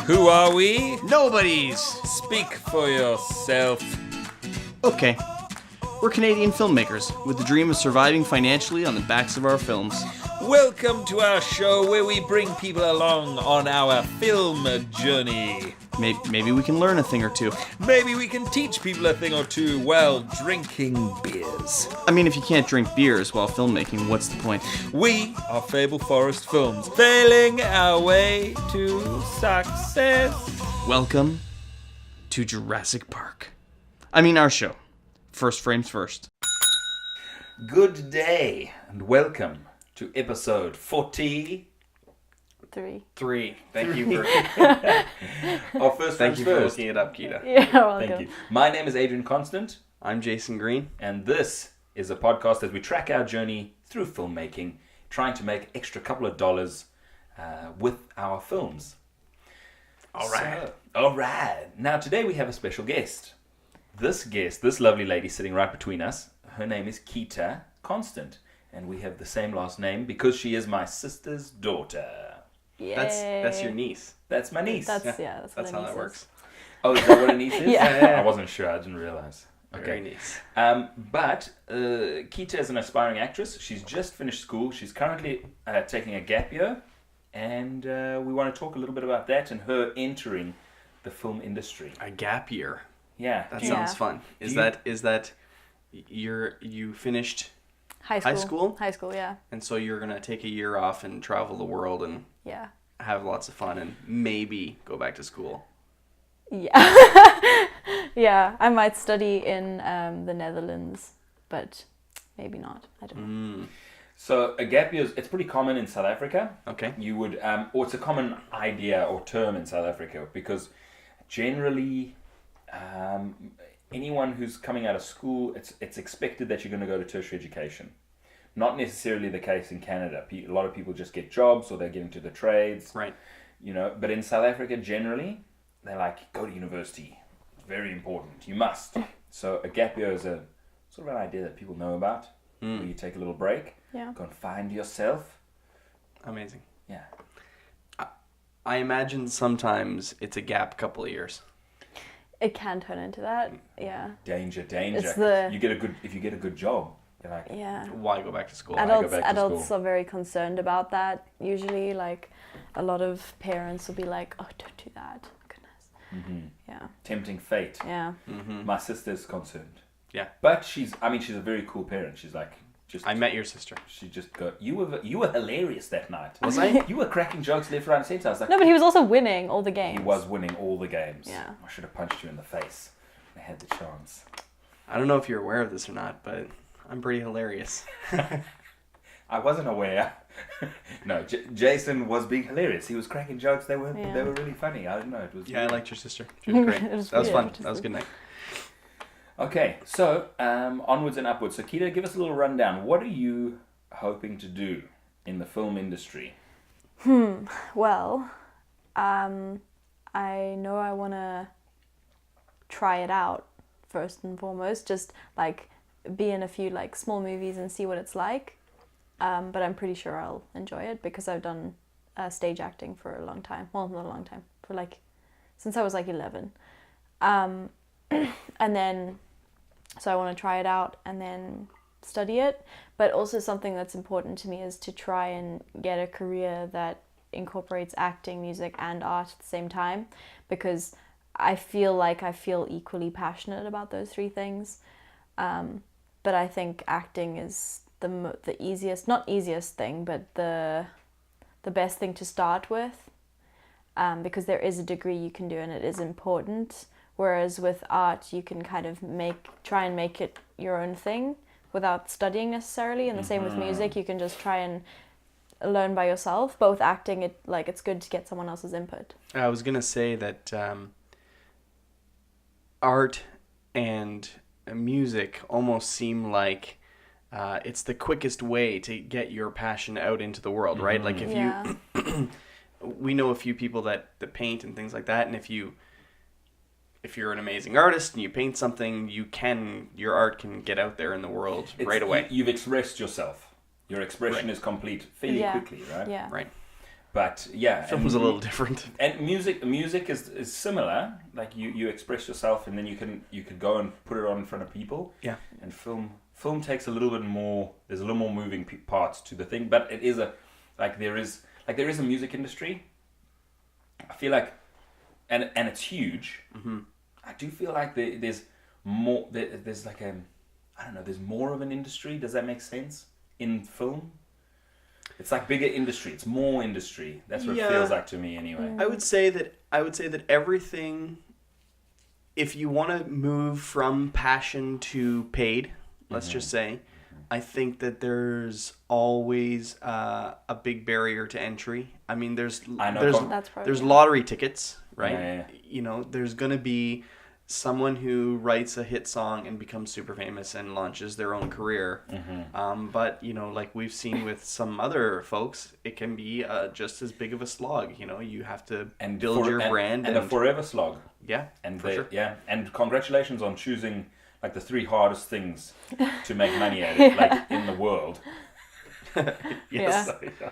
Who are we? Nobodies! Speak for yourself. Okay. We're Canadian filmmakers with the dream of surviving financially on the backs of our films. Welcome to our show where we bring people along on our film journey. Maybe we can learn a thing or two. Maybe we can teach people a thing or two while drinking beers. I mean, if you can't drink beers while filmmaking, what's the point? We are Fable Forest Films, failing our way to success. Welcome to Jurassic Park. I mean, our show. First frames first. Good day and welcome to episode 43. Thank you for Our first thank frames you for first. looking it up, Keetah. Yeah, welcome. Thank you. My name is Adrian Constant, I'm Jason Green. and this is a podcast as we track our journey through filmmaking, trying to make extra couple of dollars with our films. All right. All right. Now today we have a special guest. This lovely lady sitting right between us, her name is Keetah Constant, and we have the same last name because she is my sister's daughter. Yay. That's your niece. That's my niece. That's what That's a how niece that is. works. Oh, is that what a niece is? Yeah. I wasn't sure. I didn't realize. Very nice. But Keetah is an aspiring actress. She's just finished school. She's currently taking a gap year, and we want to talk a little bit about that and her entering the film industry. A gap year. Yeah. That Do you- sounds fun. Is that you finished High school. High school? High school, yeah. and so you're gonna take a year off and travel the world and Yeah. have lots of fun and maybe go back to school. Yeah. Yeah, I might study in the Netherlands, but maybe not. I don't know. So a gap year, it's pretty common in South Africa. Okay. You would, or it's a common idea or term in South Africa because generally, anyone who's coming out of school, it's expected that you're going to go to tertiary education. Not necessarily the case in Canada. A lot of people just get jobs or they get into the trades. Right. You know, but in South Africa, generally, they're like, go to university. It's very important. You must. So a gap year is a sort of an idea that people know about. Where you take a little break, Yeah. go and find yourself. Amazing. Yeah. I imagine sometimes it's a gap couple of years. It can turn into that. Yeah. Danger. It's the- If you get a good job, you're like, Yeah. Why go back to school? go Adults back to adults school. are very concerned about that. Usually, like, a lot of parents will be like, "Oh, don't do that." Goodness. Yeah. tempting fate. Yeah. My sister's concerned. Yeah. But she's a very cool parent. She's like, I met your sister. she just go, you were hilarious that night. Was I? You were cracking jokes left, right, and centre. I was like, No, but he was also winning all the games. he was winning all the games. Yeah. I should have punched you in the face. I had the chance. I don't know if you're aware of this or not, but I'm pretty hilarious. I wasn't aware. No, Jason was being hilarious. He was cracking jokes. They were really funny. I don't know. It was Yeah, I liked your sister. She was great. It was That was weird, fun. which is That was a good night. Okay, so onwards and upwards. So Keetah, give us a little rundown. What are you hoping to do in the film industry? Well, I know I want to try it out first and foremost. Just like be in a few like small movies and see what it's like. But I'm pretty sure I'll enjoy it because I've done stage acting for a long time. Well, not a long time. For like since I was like 11. And then so I want to try it out and then study it. But also something that's important to me is to try and get a career that incorporates acting, music, and art at the same time, because I feel equally passionate about those three things. But I think acting is the easiest, not easiest thing, but the best thing to start with, because there is a degree you can do and it is important. Whereas with art, you can kind of try and make it your own thing without studying necessarily. And the same with music, you can just try and learn by yourself. But with acting, it's good to get someone else's input. I was gonna say that art and music almost seem like it's the quickest way to get your passion out into the world, right? Like if Yeah. we know a few people that paint and things like that, and if you're an amazing artist and you paint something, your art can get out there in the world right away. You've expressed yourself. Your expression is complete fairly quickly, right? Yeah. Right. But yeah, Film's a little different. And music is similar. Like you express yourself, and then you could go and put it on in front of people. Yeah. And film takes a little bit more. There's a little more moving parts to the thing, but it is there is a music industry. I feel like, and it's huge. Mm-hmm. I do feel like there's more. There's like I don't know. There's more of an industry. Does that make sense in film? It's like bigger industry. It's more industry. That's what it feels like to me, anyway. I would say that everything. If you want to move from passion to paid, let's just say, I think that there's always a big barrier to entry. I mean, there's lottery tickets, right? Yeah. You know, there's gonna be someone who writes a hit song and becomes super famous and launches their own career. But, you know, like we've seen with some other folks, it can be just as big of a slog. You know, you have to build your brand. And a forever slog. Yeah, and for sure. Yeah, and congratulations on choosing like the 3 hardest things to make money at it, like in the world. Yes. Yeah.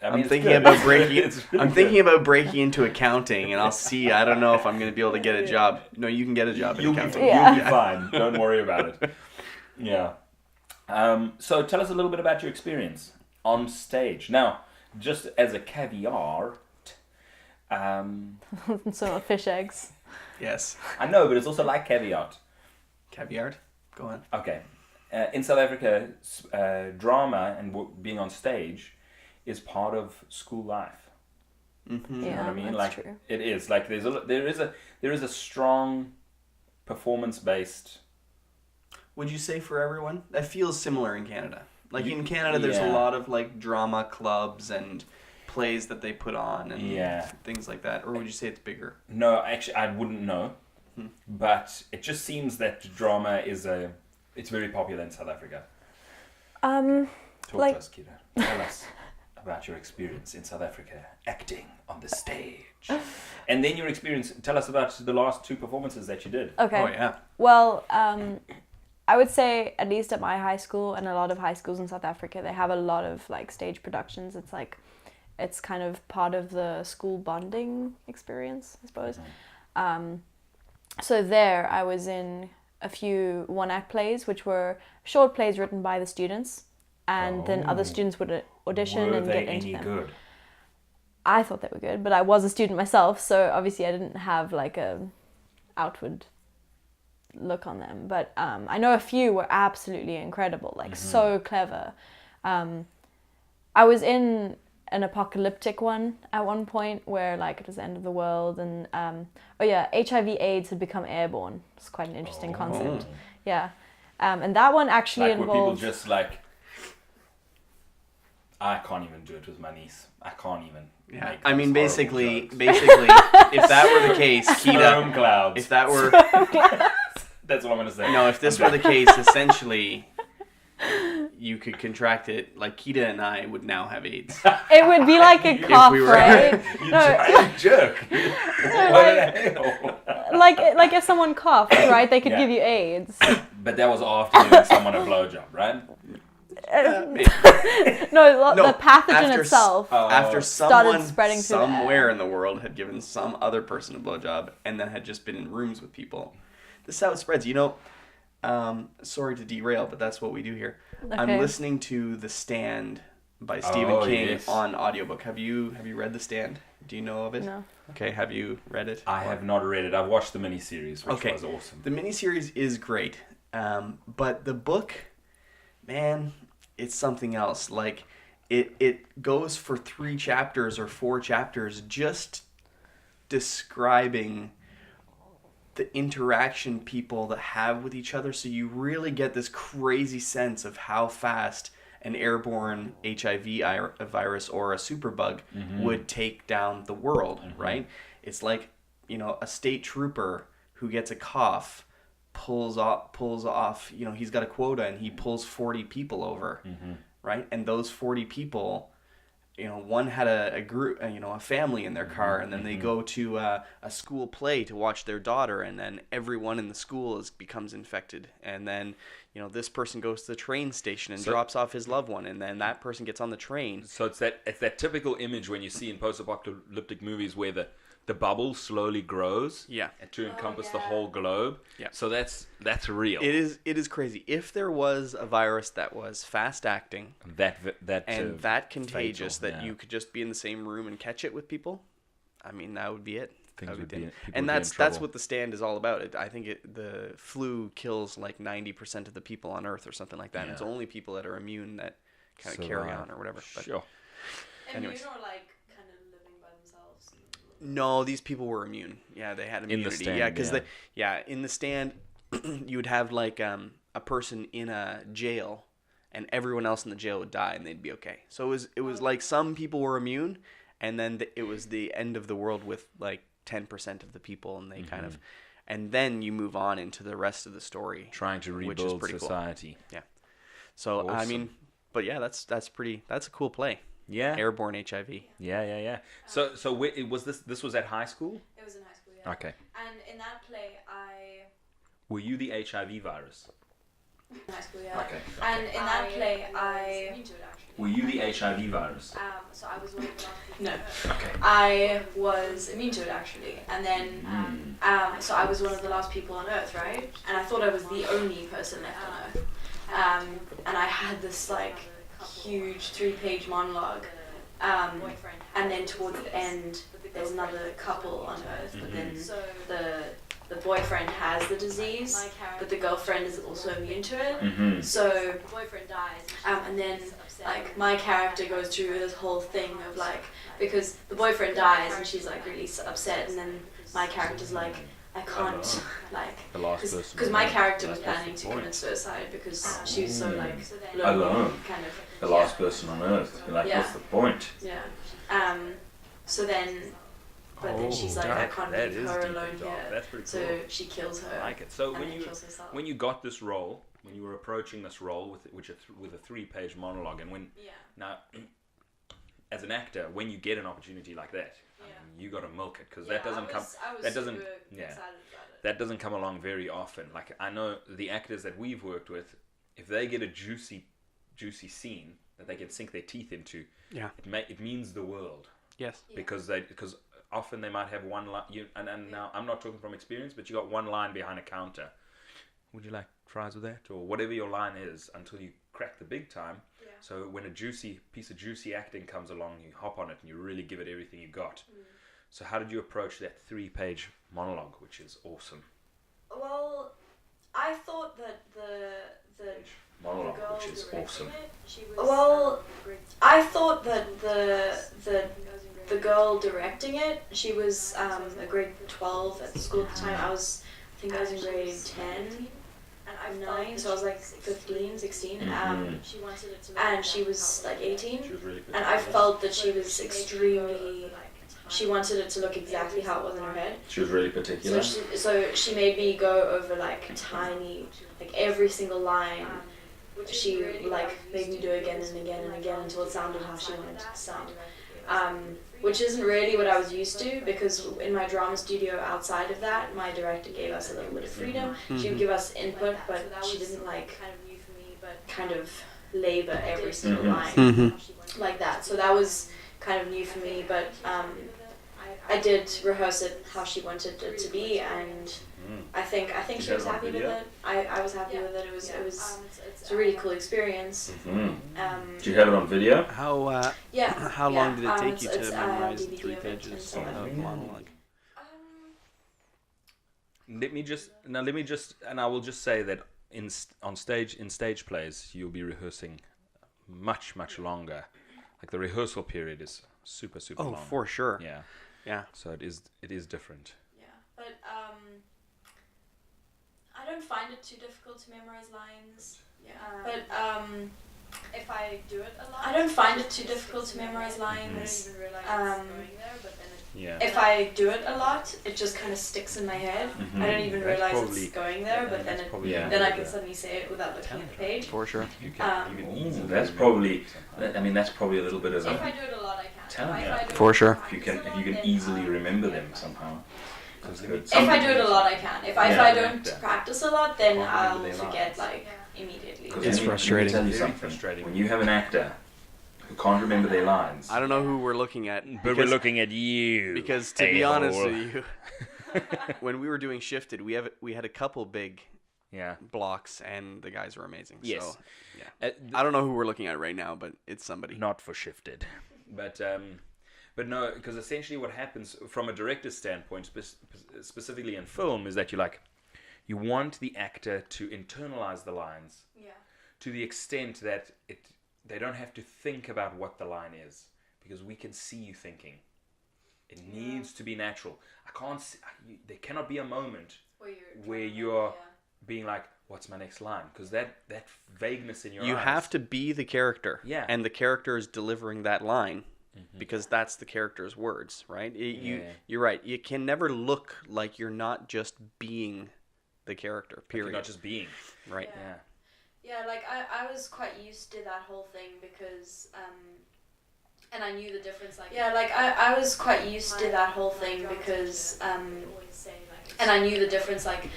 I'm thinking about breaking. I'm thinking about breaking into accounting, and I'll see. I don't know if I'm going to be able to get a job. No, you can get a job in accounting. You'll be fine. Don't worry about it. Yeah. So tell us a little bit about your experience on stage. Now, just as a caveat. Some fish eggs. Yes. I know, but it's also like caveat. Caviar. Go on. Okay. In South Africa, drama and being on stage is part of school life. Mm-hmm. Yeah, You know what I mean? that's Like true. it is. Like there is a strong performance based. Would you say for everyone? That feels similar in Canada. Like in Canada, there's a Yeah. lot of like drama clubs and plays that they put on and things like that. Or would you say it's bigger? No, actually, I wouldn't know. But it just seems that drama it's very popular in South Africa. Talk Like- to us, Keetah. Tell us about your experience in South Africa acting on the stage, and then your experience. Tell us about the last 2 performances that you did. Okay. Oh yeah. Well, I would say at least at my high school and a lot of high schools in South Africa, they have a lot of like stage productions. It's kind of part of the school bonding experience, I suppose. So there I was in a few one-act plays, which were short plays written by the students, and then other students would audition and get into them. Good? I thought they were good, but I was a student myself, so obviously I didn't have like a outward look on them. But I know a few were absolutely incredible, like so clever. I was in an apocalyptic one at one point where like it was the end of the world, and HIV/AIDS had become airborne. It's quite an interesting concept. Yeah, and that one actually Like were people involved. just like, I can't even do it with my niece. I can't even. Yeah. make I mean, those horrible basically, jokes. if that were the case, Keetah. Storm clouds. If that were That's what I'm gonna say. no, if this were the case, essentially, you could contract it. Like Keetah and I would now have AIDS. It would be like a cough, we were- right? You No, giant jerk. What the hell? like if someone coughed, right, they could Yeah. give you AIDS. But that was after giving someone a blowjob, right? No, No, the pathogen after itself. After someone spreading through the air. somewhere in the world had given some other person a blowjob and then had just been in rooms with people. This is how it spreads. You know, sorry to derail, but that's what we do here. I'm Okay. listening to The Stand by Stephen Oh, King yes. on audiobook. Have you read The Stand? Do you know of it? No. Okay, have you read it? I have not read it. I've watched the miniseries, which Okay. was awesome. The miniseries is great, but the book, man, it's something else. Like, it goes for 3 chapters or 4 chapters just describing the interaction people that have with each other. So you really get this crazy sense of how fast an airborne HIV virus or a superbug would take down the world, right? It's like, you know, a state trooper who gets a cough pulls off, you know, he's got a quota and he pulls 40 people over, right? And those 40 people, one had a group, a family in their car, and then they go to a school play to watch their daughter, and then everyone in the school becomes infected, and then this person goes to the train station and drops off his loved one, and then that person gets on the train. So it's that typical image when you see in post-apocalyptic movies where the bubble slowly grows, to encompass the whole globe. Yeah. So that's real. It is crazy. If there was a virus that was fast acting, that contagious, fatal, that you could just be in the same room and catch it with people, I mean, that would be it. And that's what The Stand is all about. I think the flu kills like 90% of the people on Earth or something like that. Yeah. And it's only people that are immune that kind of carry on or whatever. But sure. Anyways. Immune or like kind of living by themselves? No, these people were immune. Yeah, they had immunity. In The Stand, yeah, because in The Stand, you would have like a person in a jail, and everyone else in the jail would die, and they'd be okay. So it was like some people were immune, and then it was the end of the world with like 10% of the people, and they kind of, and then you move on into the rest of the story, trying to rebuild society. Cool. Yeah. So awesome. I mean, but yeah, that's a cool play. Yeah. Airborne HIV. Yeah. So was this was at high school? It was in high school. Yeah. Okay. And in that play, were you the HIV virus? In high school, yeah. Okay. And in that play, I immune to it, actually. Were you the HIV virus? So I was one of the last people. No. Okay. I was immune to it, actually, and then so I was one of the last people on Earth, right? And I thought I was the only person left on Earth. And I had this like huge 3-page monologue. And then towards the end, there's another couple on Earth, but then the boyfriend has the disease, but the girlfriend is also immune to it. So the boyfriend dies, and then like my character goes through this whole thing of like, because the boyfriend dies and she's like really upset, and then my character's like, I can't, like, because my character was planning to commit suicide because she was so like alone, kind of the last person on Earth. You're like, what's the point? Yeah. So then. But then she's like, I can't leave her alone here. That's pretty cool. So she kills her. I like it. So and when you got this role, when you were approaching this role with a 3-page monologue, and now as an actor, when you get an opportunity like that, you got to milk it, because that doesn't come. That doesn't. Yeah. Excited about it. That doesn't come along very often. Like, I know the actors that we've worked with, if they get a juicy scene that they can sink their teeth into, it means the world. Yes. Because often they might have one line, and now I'm not talking from experience, but you got one line behind a counter. Would you like fries with that? Or whatever your line is until you crack the big time. Yeah. So when a piece of juicy acting comes along, you hop on it and you really give it everything you got. So how did you approach that 3-page monologue, which is awesome? Well, I thought that the monologue, girl which is awesome. I thought that the girl directing it, she was a grade 12 at the school at the time. I think I was in grade 10, 9, so I was like 15, 16. And she was like 18. And I felt that she was extremely. She wanted it to look exactly how it was in her head. She was really particular. So she made me go over like tiny, like every single line. She like made me do it again and again and again until it sounded how she wanted it to sound. Which isn't really what I was used to, because in my drama studio outside of that, my director gave us a little bit of freedom. She would give us input, but she didn't like kind of labor every single line like that. So that was kind of new for me, but I did rehearse it how she wanted it to be, and I think she was happy with it. I was happy with it. It was a really cool experience. Did you have it on video? How long did it take you to memorize 3 pages of monologue? Let me just, and I will just say that in stage plays, you'll be rehearsing much longer. Like, the rehearsal period is super long. Oh, for sure. Yeah. So it is different. Yeah, but I don't find it too difficult to memorize lines. Yeah. But if I do it a lot, I don't find it too difficult to memorize lines. I don't even realize it's going there, but then if I do it a lot, it just kind of sticks in my head. I don't even realize it's going there, but then I can suddenly say it without looking at the page. For sure. That's probably a little bit of if I do it a lot, telling you. For sure. If you can easily remember them somehow. If I do it a lot, I can. If I Yeah. don't practice a lot, then Can't I'll remember their forget lines. like immediately. It's frustrating. Let me tell you Very something. frustrating. When you have an actor who can't remember their lines, I don't know who we're looking at. But we're looking at you. Because to be honest a-hole. with you, when we were doing Shifted, we had a couple big Yeah. blocks, and the guys were amazing. Yes. So, yeah. I don't know who we're looking at right now, but it's somebody. Not for Shifted. But no, because essentially what happens from a director's standpoint, specifically in film, is that you want the actor to internalize the lines Yeah. to the extent that they don't have to think about what the line is, because we can see you thinking. It needs to be natural. There cannot be a moment where you're being like, what's my next line? Because that vagueness in your You eyes. have to be the character. Yeah. And the character is delivering that line because that's the character's words, right? You're right. You can never look like you're not just being the character, period. You're not just being. Right. Yeah. Yeah, like I was quite used to that whole thing because and I knew the difference like I was quite used to that whole thing because and I knew the difference like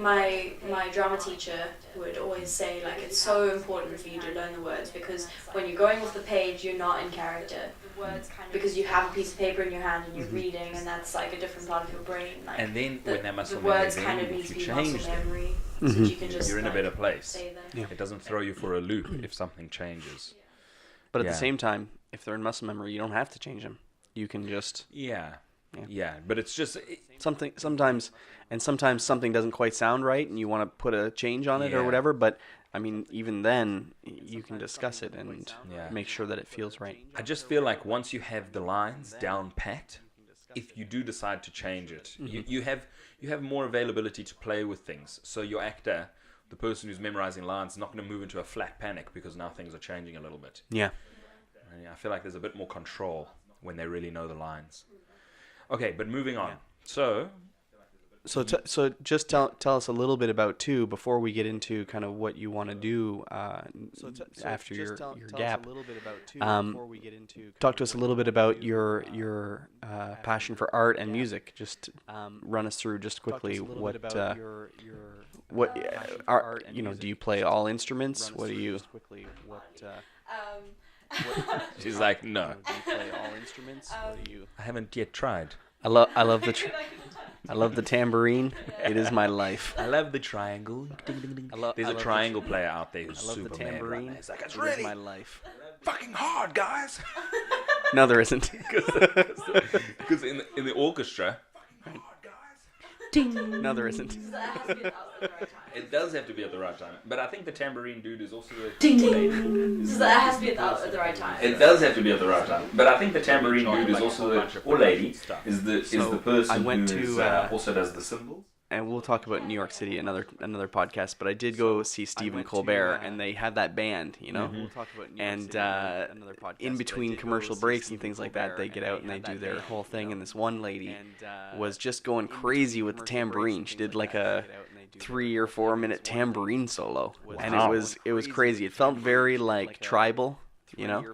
my drama teacher would always say like it's so important for you to learn the words because when you're going off the page you're not in character because you have a piece of paper in your hand and you're reading and that's like a different part of your brain like And then when that muscle the words memory, kind of then need if to you be change muscle them, memory so that you can just you're in a better place. say them. Yeah. It doesn't throw you for a loop if something changes. But at Yeah. the same time, if they're in muscle memory, you don't have to change them. You can just Yeah. But it's just sometimes something doesn't quite sound right and you want to put a change on it or Yeah. whatever, but I mean even then you can discuss it and Yeah. make sure that it feels right. I just feel like once you have the lines down pat, if you do decide to change it, you have more availability to play with things. So your actor, the person who's memorizing lines, is not going to move into a flat panic because now things are changing a little bit. Yeah. And I feel like there's a bit more control when they really know the lines. Okay, but moving on. So So just tell us a little bit about too before we get into kind of what you want to do after your gap. Talk to us a little bit about your passion for art and music. Just run us through just quickly what art, do you play all instruments? What do you? she's like, no, Do you play all instruments? What do you? I haven't yet tried. I love the tambourine. It is my life. I love the triangle. There's a triangle player out there who's I love the super mad right tambourine. now. He's like, it's It is really my life. fucking hard, guys. No, there isn't. Because in the orchestra, No, there isn't. it does have to be at the right time. But I think the tambourine dude is also the Ding ding. So that has to be at the right time. it does have to be at the right time. But I think the tambourine dude is also the or lady is the person I went who to, also does the cymbals. And we'll talk about New York City another podcast. But I did go see Stephen Colbert, and they had that band, We'll talk about New York City another podcast. In between commercial breaks and things like that, they get out and they do their whole thing. And this one lady was just going crazy with the tambourine. She did like a 3 or 4 minute tambourine solo, and it was crazy. It felt very like tribal,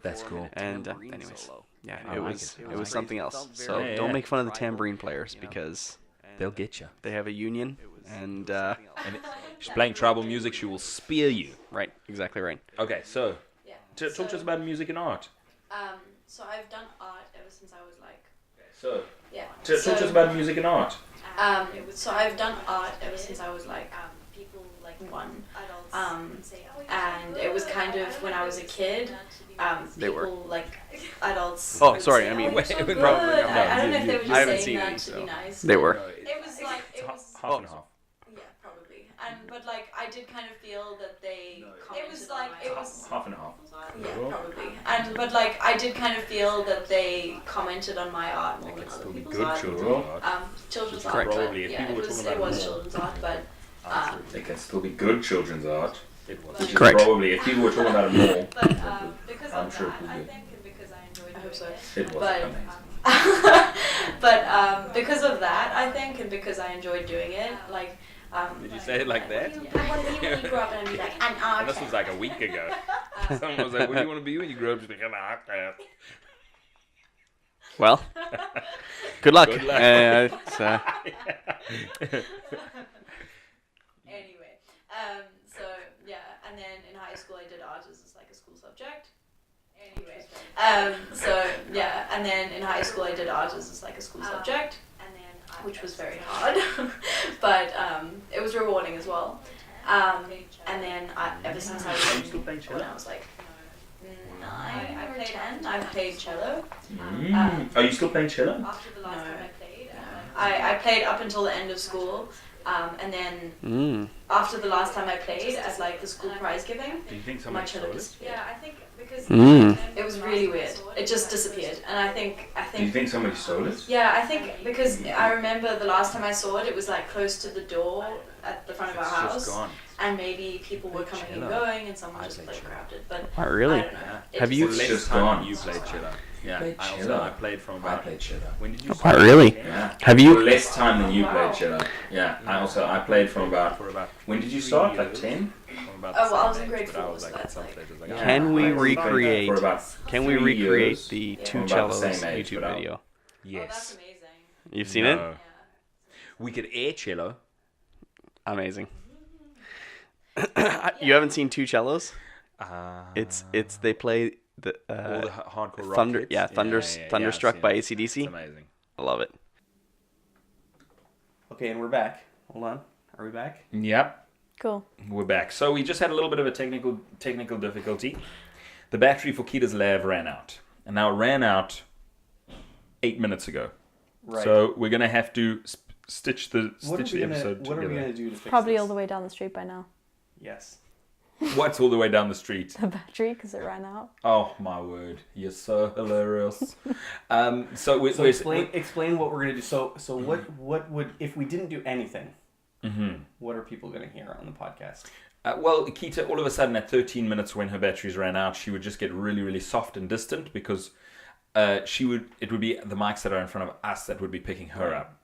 That's cool. And anyways, yeah, I it like was it. it was something else. So Yeah, don't yeah. make fun of the tambourine players because They'll get you. they have a union, and And if she's playing tribal music, she will spear you. right, exactly right. Okay, so Yeah. talk to us about music and art. So I've done art ever since I was like So yeah. talk to us about music and art. So I've done art ever since I was like people like one. And it was kind of when I was a kid. They were. People like adults. Oh, would sorry, say, I mean, "Oh, you're so wait, good." probably not. I don't know if they were I just haven't saying seen that any, to so. be nice. They were. It was like it was. Half and half. Yeah, probably. But like I did kind of feel that they. It was like it was. Half and half. Yeah, probably. But like I did kind of feel that they commented on my art more than other people's art. children's art. Children's Correct. art. Probably, But, if yeah, people it were was talking about it was more. children's art, but. It can still be good children's art. It was. Which is Correct. probably if people were talking about it more. But because I'm of sure that, it will I be. think, and because I enjoyed. I hope so. It was But- amazing. But because of that, I think, and because I enjoyed doing it, like. Did you say it like that? What do you when you grow up and be like an And this artist? was like a week ago. Someone was like, "What do you want to be when you grow up?" She's like, "I'm an actor." Well, good luck. Good luck. Anyway, so yeah, and then in high school I did art as like a school subject. Anyway, so yeah, and then in high school I did art as like a school subject, which was very hard, but it was rewarding as well. And then ever since I was when I was like 9 or 10, I played cello. Are you still playing cello? After the last time I played, I played up until the end of school, and then after the last time I played as like the school prize giving, Do you think my somebody cello stole it? disappeared. Yeah, I think because It was really weird. It just disappeared, and I think Do you think somebody stole it? yeah, I think because I remember the last time I saw it, it was like close to the door at the front of our It's house, just gone. and maybe people were coming and Cello. going, and someone I just played like cello. grabbed it. But Oh, really? I don't know. It Have just- you- The last just time gone. you played cello. Yeah, played I also cello. I played from I about. played cello. When did you Oh, start? really? Yeah. Have For you? less time than you Wow. played cello. Yeah. I played from about. For about. When did you 3 start? Like years. 10? From about Oh, the well, I same was in age, grade but I four, was so like, at that's some like- stages, like, Yeah. Can we I played recreate? for about Can we 3 recreate years. the Yeah. Two From about the Cellos same age, YouTube but I'll- video? Oh, that's Yes. amazing. You've seen No. it? Yeah. We could air cello. Amazing. You haven't seen Two Cellos? It's they play the all the hardcore rock Thunder. hits. Yeah, Thunderstruck I've by seen it. AC/DC. It's amazing. I love it. Okay, and we're back. Hold on. Are we back? Yep. Cool. We're back. So we just had a little bit of a technical difficulty. The battery for Keetah's Lav ran out. And now it ran out 8 minutes ago. Right. So we're going to have to stitch the what are we episode What are we together. gonna do to fix Probably this? all the way down the street by now. Yes. What's all the way down the street? The battery, because it ran out. Oh my word! You're so hilarious. So we're So explain what we're gonna do. So what would if we didn't do anything? Mhm. What are people gonna hear on the podcast? Well, Keetah, all of a sudden at 13 minutes when her batteries ran out, she would just get really, really soft and distant because it would be the mics that are in front of us that would be picking her up.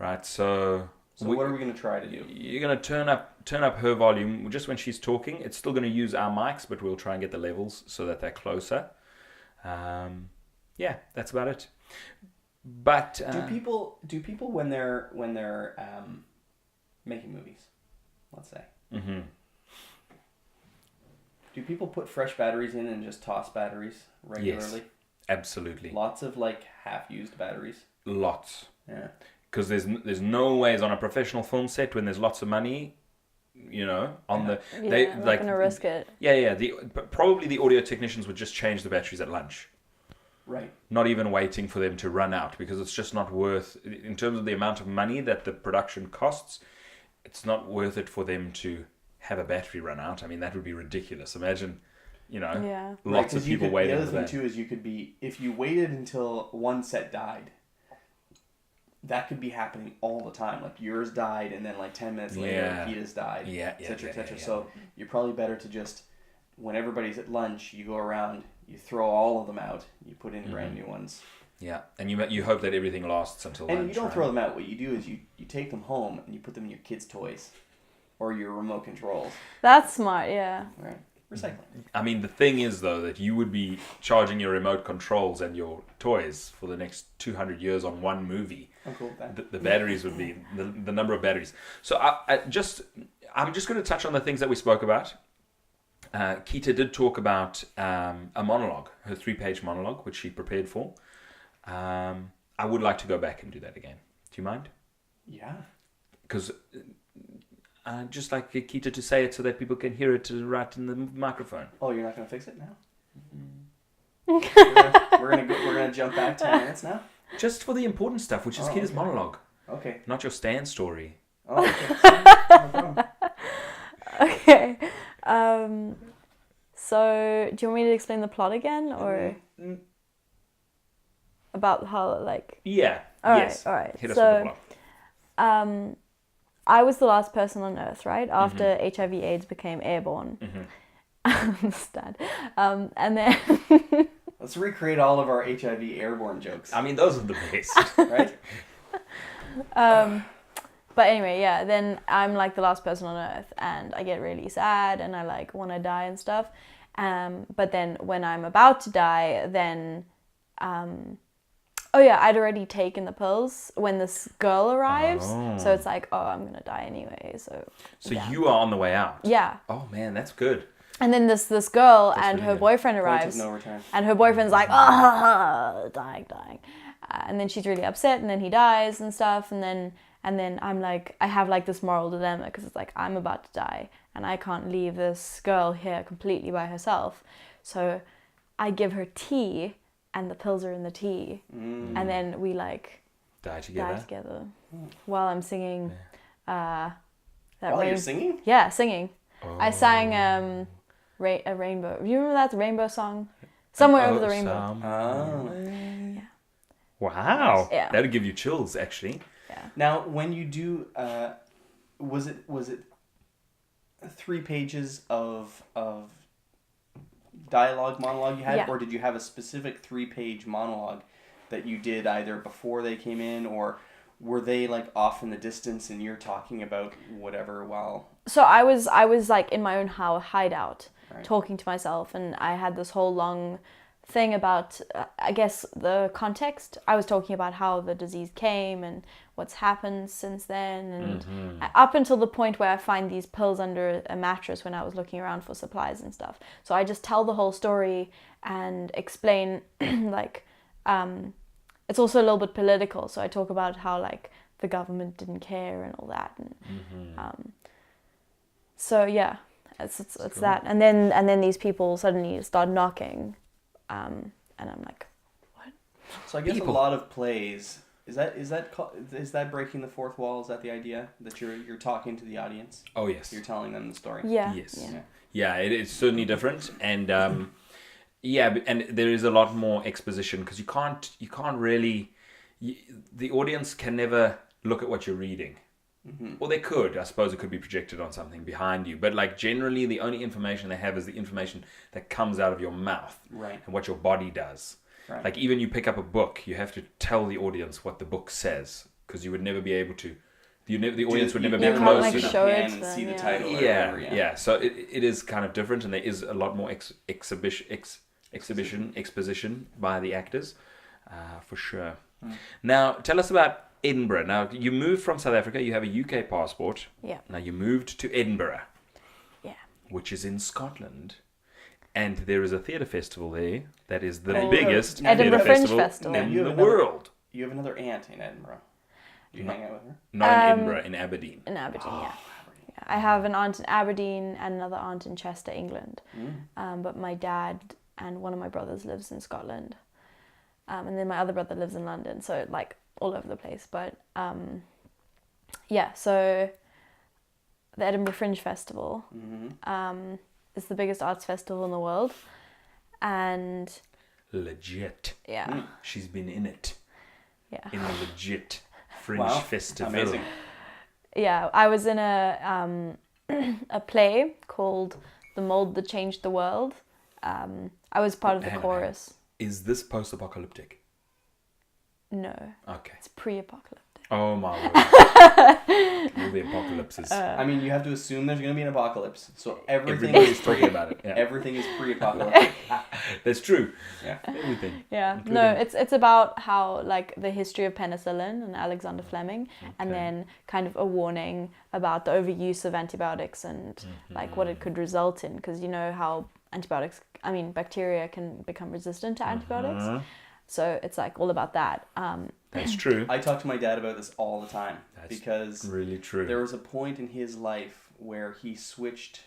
Right, so what are we gonna try to do? you're going to turn up her volume just when she's talking. It's still going to use our mics, but we'll try and get the levels so that they're closer. Yeah, that's about it. But Do people when they're making movies, let's say, mhm. do people put fresh batteries in and just toss batteries regularly? Absolutely, Lots of like half-used batteries. lots. Yeah. Because there's no ways on a professional film set when there's lots of money, on the Yeah, I'm not gonna risk it. Yeah. Probably the audio technicians would just change the batteries at lunch, Right. not even waiting for them to run out because it's just not worth in terms of the amount of money that the production costs. It's not worth it for them to have a battery run out. I mean, that would be ridiculous. Imagine, Yeah. lots of people waiting The for other that. thing too is you could be if you waited until one set died. That could be happening all the time. Like yours died, and then like 10 minutes later, Yeah. Keetah's died, Yeah, etc., etc. yeah. So you're probably better to just, when everybody's at lunch, you go around, you throw all of them out, you put in brand new ones, Yeah, and you hope that everything lasts until and lunch. you don't right? throw them out. What you do is you take them home and you put them in your kids' toys, or your remote controls. That's smart, yeah. Right, recycling. I mean, the thing is, though, that you would be charging your remote controls and your toys for the next 200 years on one movie. I'm cool with that. The batteries would be the number of batteries. So I'm just going to touch on the things that we spoke about. Keetah did talk about a monologue, her 3-page monologue, which she prepared for. I would like to go back and do that again. Do you mind? Yeah. Because just like Keetah to say it so that people can hear it right in the microphone. Oh, you're not gonna fix it now? we're gonna jump back 10 minutes now. Just for the important stuff, which is Oh, Keetah's okay. monologue, Okay. not your stand story. Oh, okay. No problem. Okay. So, do you want me to explain the plot again, or about how, like... Yeah. Alright, yes. alright. Hit us So, with the plot. I was the last person on Earth, right? After HIV/AIDS became airborne. I understand. And then... Let's recreate all of our HIV airborne jokes. I mean, those are the best. Right? But anyway, yeah, then I'm like the last person on Earth, and I get really sad, and I like want to die and stuff. But then when I'm about to die, then Oh yeah, I'd already taken the pills when this girl arrives. Oh. So it's like, oh, I'm gonna die anyway. So yeah. you are on the way out. Yeah. Oh man, that's good. And then this girl That's and really her good. boyfriend Point arrives, of no return. and her boyfriend's like, oh, dying. And then she's really upset, and then he dies and stuff, and then I'm like, I have like this moral dilemma because it's like I'm about to die, and I can't leave this girl here completely by herself. So I give her tea, and the pills are in the tea, and then we like Die together. die together while I'm singing. That While you're singing? Yeah, singing. Oh. I sang a rainbow. You remember that rainbow song? Somewhere over the rainbow. Oh. Wow. Yeah. That'll give you chills, actually. Yeah. Now, when you do, was it 3 pages of monologue you had, Yeah. or did you have a specific 3-page monologue that you did either before they came in, or were they like off in the distance and you're talking about whatever while? So I was like in my own hideout, Right. talking to myself, and I had this whole long thing about, I guess, the context. I was talking about how the disease came and what's happened since then, and up until the point where I find these pills under a mattress when I was looking around for supplies and stuff. So I just tell the whole story and explain, like, it's also a little bit political. So I talk about how like the government didn't care and all that, and so yeah, it's cool. that, and then these people suddenly start knocking. And I'm like, what? So I guess People. a lot of plays is that breaking the fourth wall? Is that the idea that you're talking to the audience? Oh, yes. You're telling them the story. Yeah. Yes. Yeah. Yeah, it's certainly different, and and there is a lot more exposition because you can't really, the audience can never look at what you're reading. Or they could, I suppose it could be projected on something behind you, but like generally the only information they have is the information that comes out of your mouth, Right. and what your body does. Right. Like even you pick up a book, you have to tell the audience what the book says, because you would never be able to. The audience would never be You can't, close like, enough. show it and to see them, the yeah. title. Or Yeah, whatever, yeah. So it is kind of different, and there is a lot more exposition by the actors, for sure. Now, tell us about Edinburgh. Now, you moved from South Africa. You have a UK passport. Yeah. Now you moved to Edinburgh, Yeah. which is in Scotland, and there is a theatre festival there that is the Called biggest Edinburgh theatre Fringe festival, Festival. in You the have another- world. You have another aunt in Edinburgh. Do you hang out with her? Not in Edinburgh, in Aberdeen. In Aberdeen, yeah. I have an aunt in Aberdeen and another aunt in Chester, England. But my dad and one of my brothers lives in Scotland. And then my other brother lives in London. So like all over the place. But yeah, so the Edinburgh Fringe Festival is the biggest arts festival in the world. And Legit. yeah, She's been in it. yeah. In the legit Fringe Wow. Festival. Amazing. Yeah, I was in a a play called The Mold That Changed the World. I was part of the Hang on, chorus. Is this post-apocalyptic? No, Okay. it's pre-apocalyptic. Oh my word. All the apocalypses. I mean, you have to assume there's going to be an apocalypse. So everything Everybody's is talking about it. Yeah. Everything is pre-apocalyptic. That's true. Yeah. Everything. Yeah, Including- no, it's about how like the history of penicillin and Alexander Fleming, and Okay. then kind of a warning about the overuse of antibiotics and like what it could result in, because you know how bacteria can become resistant to antibiotics. So it's like all about that. That's true. I talk to my dad about this all the time That's because really true. there was a point in his life where he switched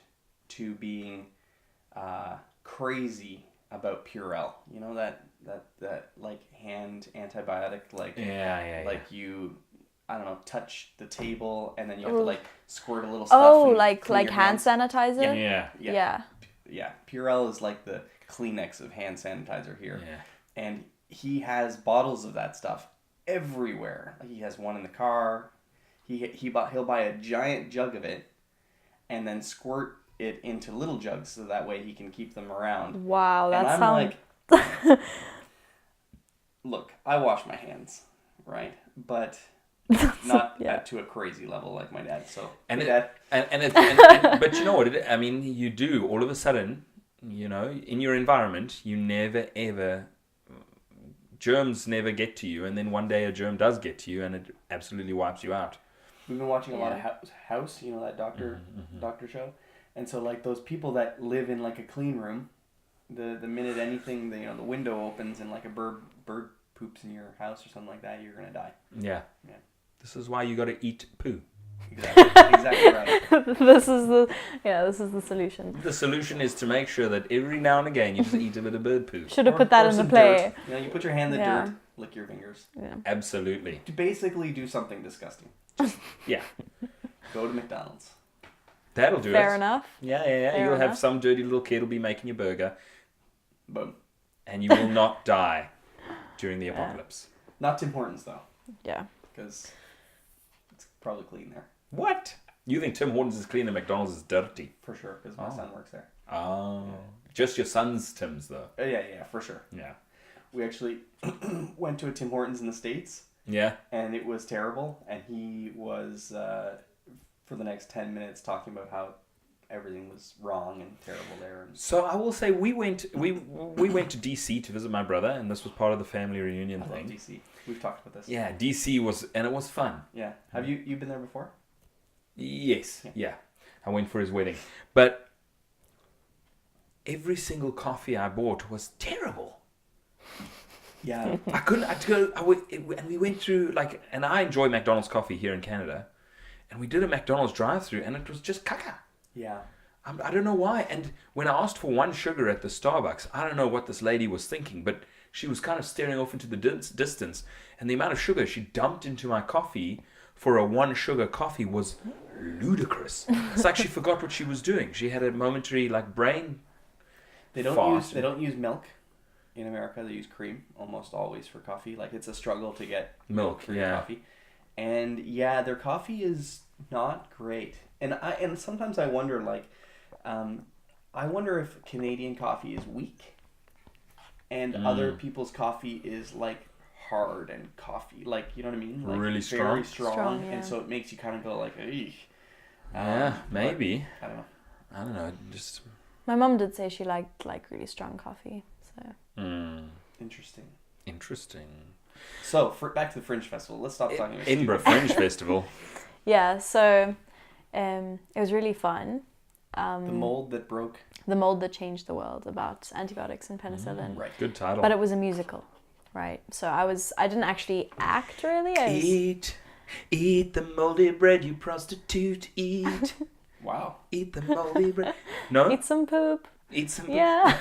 to being crazy about Purell. You know that like hand antibiotic, like Yeah. like you, I don't know, touch the table and then you have Oh. to like squirt a little stuff. Oh, and like clean your hand hands. sanitizer. Yeah. Yeah. Yeah, Purell is like the Kleenex of hand sanitizer here. Yeah. And he has bottles of that stuff everywhere. Like he has one in the car. He'll buy a giant jug of it and then squirt it into little jugs so that way he can keep them around. Wow, And that I'm sounds. like, look, I wash my hands, right? But not Yeah. to a crazy level like my dad. So, And hey, it- Dad. but you know what? I mean, you do all of a sudden. You know, in your environment, you never ever germs never get to you, and then one day a germ does get to you, and it absolutely wipes you out. We've been watching a lot of House, you know, that doctor show, and so like those people that live in like a clean room, the minute anything, the window opens and like a bird poops in your house or something like that, you're gonna die. Yeah. This is why you got to eat poo. Exactly right. This is the solution. The solution is to make sure that every now and again you just eat a bit of bird poo. Should have put that in the some play. Dirt. You put your hand in the dirt, lick your fingers. Yeah. Absolutely. To basically do something disgusting. Yeah. Go to McDonald's. That'll do it. Fair enough. Yeah. Fair You'll have enough. some dirty little kid will be making your burger, Boom. and you will not die during the apocalypse. Not Tim Hortons though, Yeah. because it's probably clean there. What? You think Tim Hortons is clean and McDonald's is dirty? For sure, because my son works there. Oh. Just your son's Tim's, though. Yeah, for sure. Yeah. We actually went to a Tim Hortons in the States, Yeah. and it was terrible. And he was, for the next 10 minutes, talking about how everything was wrong and terrible there. And So I will say we went to DC to visit my brother, and this was part of the family reunion I love thing. DC. We've talked about this. Yeah, DC was, and it was fun. Yeah. Have you been there before? Yes. Yeah. I went for his wedding, but every single coffee I bought was terrible. Yeah. I couldn't. I had to go. And we went through and I enjoy McDonald's coffee here in Canada, and we did a McDonald's drive-through, and it was just caca. Yeah. I don't know why. And when I asked for one sugar at the Starbucks, I don't know what this lady was thinking, but she was kind of staring off into the distance, and the amount of sugar she dumped into my coffee for a one sugar coffee was ludicrous. It's like she forgot what she was doing. She had a momentary brain. They don't use milk in America. They use cream almost always for coffee. Like, it's a struggle to get Milk, for your coffee. And yeah, their coffee is not great. And sometimes I wonder I wonder if Canadian coffee is weak and other people's coffee is hard and coffee, you know what I mean? Really very strong. Strong, yeah. And so it makes you kind of go eek. Yeah, maybe. I don't know. I don't know. Just My mum did say she liked really strong coffee. So Interesting. So back to the Fringe Festival. Let's stop talking about Edinburgh Fringe Festival. yeah, so it was really fun. the mold that broke. The Mold That Changed the World, about antibiotics and penicillin. Right. Good title. But it was a musical, right? So I didn't actually act really. Eat the moldy bread, you prostitute. Eat. Wow. Eat the moldy bread. No? Eat some poop. Eat some. Yeah.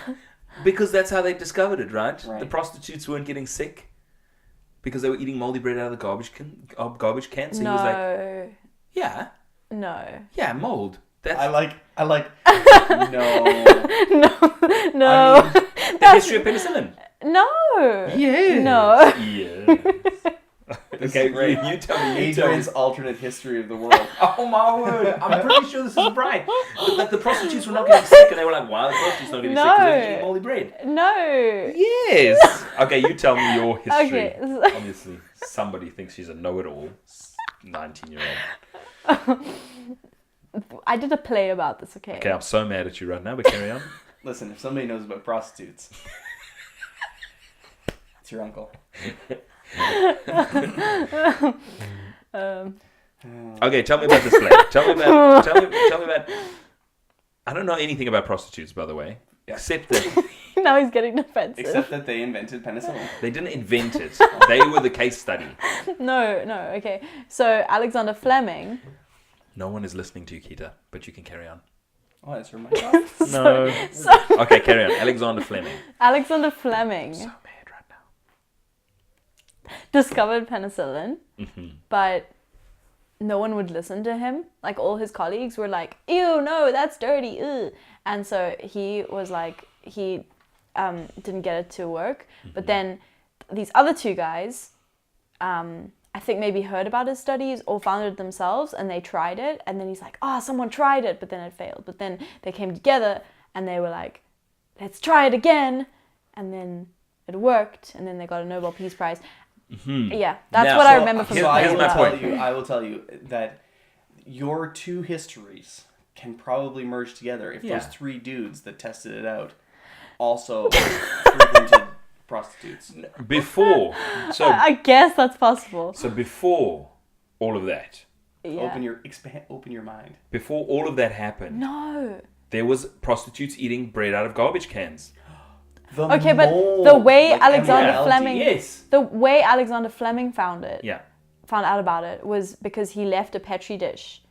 Because that's how they discovered it, right? Right. The prostitutes weren't getting sick because they were eating moldy bread out of the garbage can. So he was like, yeah, mold. That's I like. No. No. I the history of penicillin. No. Yes. No. Yes. Okay, great. you tell me. Adrian's alternate history of the world. Oh my word! I'm pretty sure this is right. That the prostitutes were not getting sick, and they were like, "Why are the prostitutes not getting sick? Because they're eating moldy bread." No. Yes. Okay, you tell me your history. Okay. Obviously, somebody thinks she's a know-it-all. 19-year-old. I did a play about this, okay? Okay, I'm so mad at you right now, but carry on. Listen, if somebody knows about prostitutes, it's your uncle. Okay, tell me about this play. Tell me about. I don't know anything about prostitutes, by the way, except that Now he's getting defensive. Except that they invented penicillin. they didn't invent it. They were the case study. No, okay. So Alexander Fleming. No one is listening to you, Keetah, but you can carry on. Oh, that's from my job. No. Okay, carry on. Alexander Fleming. Alexander Fleming So mad right now. discovered penicillin, Mm-hmm. but no one would listen to him. Like, all his colleagues were like, "Ew, no, that's dirty." Ew. And so he was like, he didn't get it to work. But then these other two guys, I think maybe heard about his studies or found it themselves, and they tried it. And then he's like, "Oh, someone tried it," but then it failed. But then they came together and they were like, "Let's try it again." And then it worked, and then they got a Nobel Peace Prize. Yeah, that's Now, what I so remember from So the I here's will my play. point. I will tell you that your two histories can probably merge together if Yeah. those three dudes that tested it out also frequented prostitutes. Before. So I guess that's possible. so before all of that. Yeah. Open your mind. Before all of that happened, No. there was prostitutes eating bread out of garbage cans. Okay, but the way Alexander immorality. Fleming, Yes. the way Alexander Fleming found Yeah. out about it was because he left a petri dish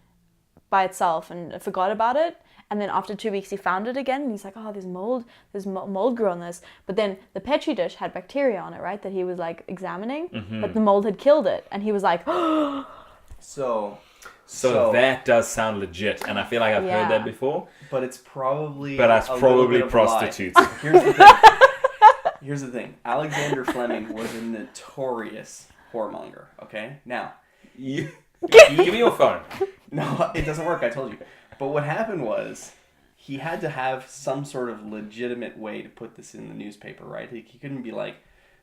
by itself and forgot about it. And then after 2 weeks, he found it again. And he's like, oh, there's mold grew on this. But then the petri dish had bacteria on it, right? That he was like examining. Mm-hmm. But the mold had killed it. And he was like, So that does sound legit, and I feel like I've Yeah. heard that before. but it's probably But that's a little probably bit of a lie. prostitutes. Here's the thing. Alexander Fleming was a notorious whoremonger. Okay, now Give me your phone. no, it doesn't work. I told you. But what happened was he had to have some sort of legitimate way to put this in the newspaper, right? He couldn't be like,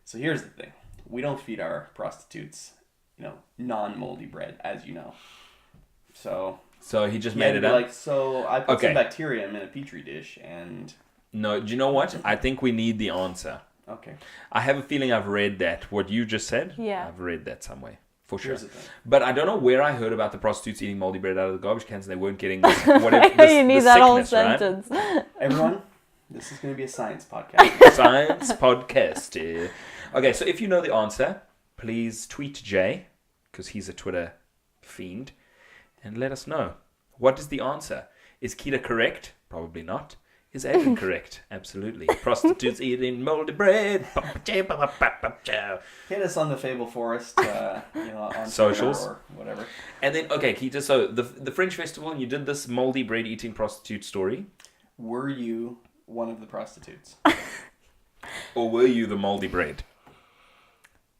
so here's the thing. We don't feed our prostitutes, non-moldy bread, as you know. So he just he had made to it be up. like, so I put Okay. some bacteria in a petri dish, and No, do you know what? I think we need the answer. okay. I have a feeling I've read that. What you just said? Yeah. I've read that somewhere. For sure. Here's the thing. But I don't know where I heard about the prostitutes eating moldy bread out of the garbage cans and they weren't getting whatever. you need the that whole sickness, right? sentence. Everyone, this is going to be a science podcast. Science podcast. Yeah. Okay, so if you know the answer, please tweet Jay, because he's a Twitter fiend, and let us know. What is the answer? Is Keetah correct? Probably not. Is Adrian correct? Absolutely. Prostitutes eating moldy bread. Hit us on the Fable Forest, on Socials. Twitter or whatever. And then, okay, Keetah, so the Fringe Festival, and you did this moldy bread eating prostitute story. Were you one of the prostitutes? Or were you the moldy bread?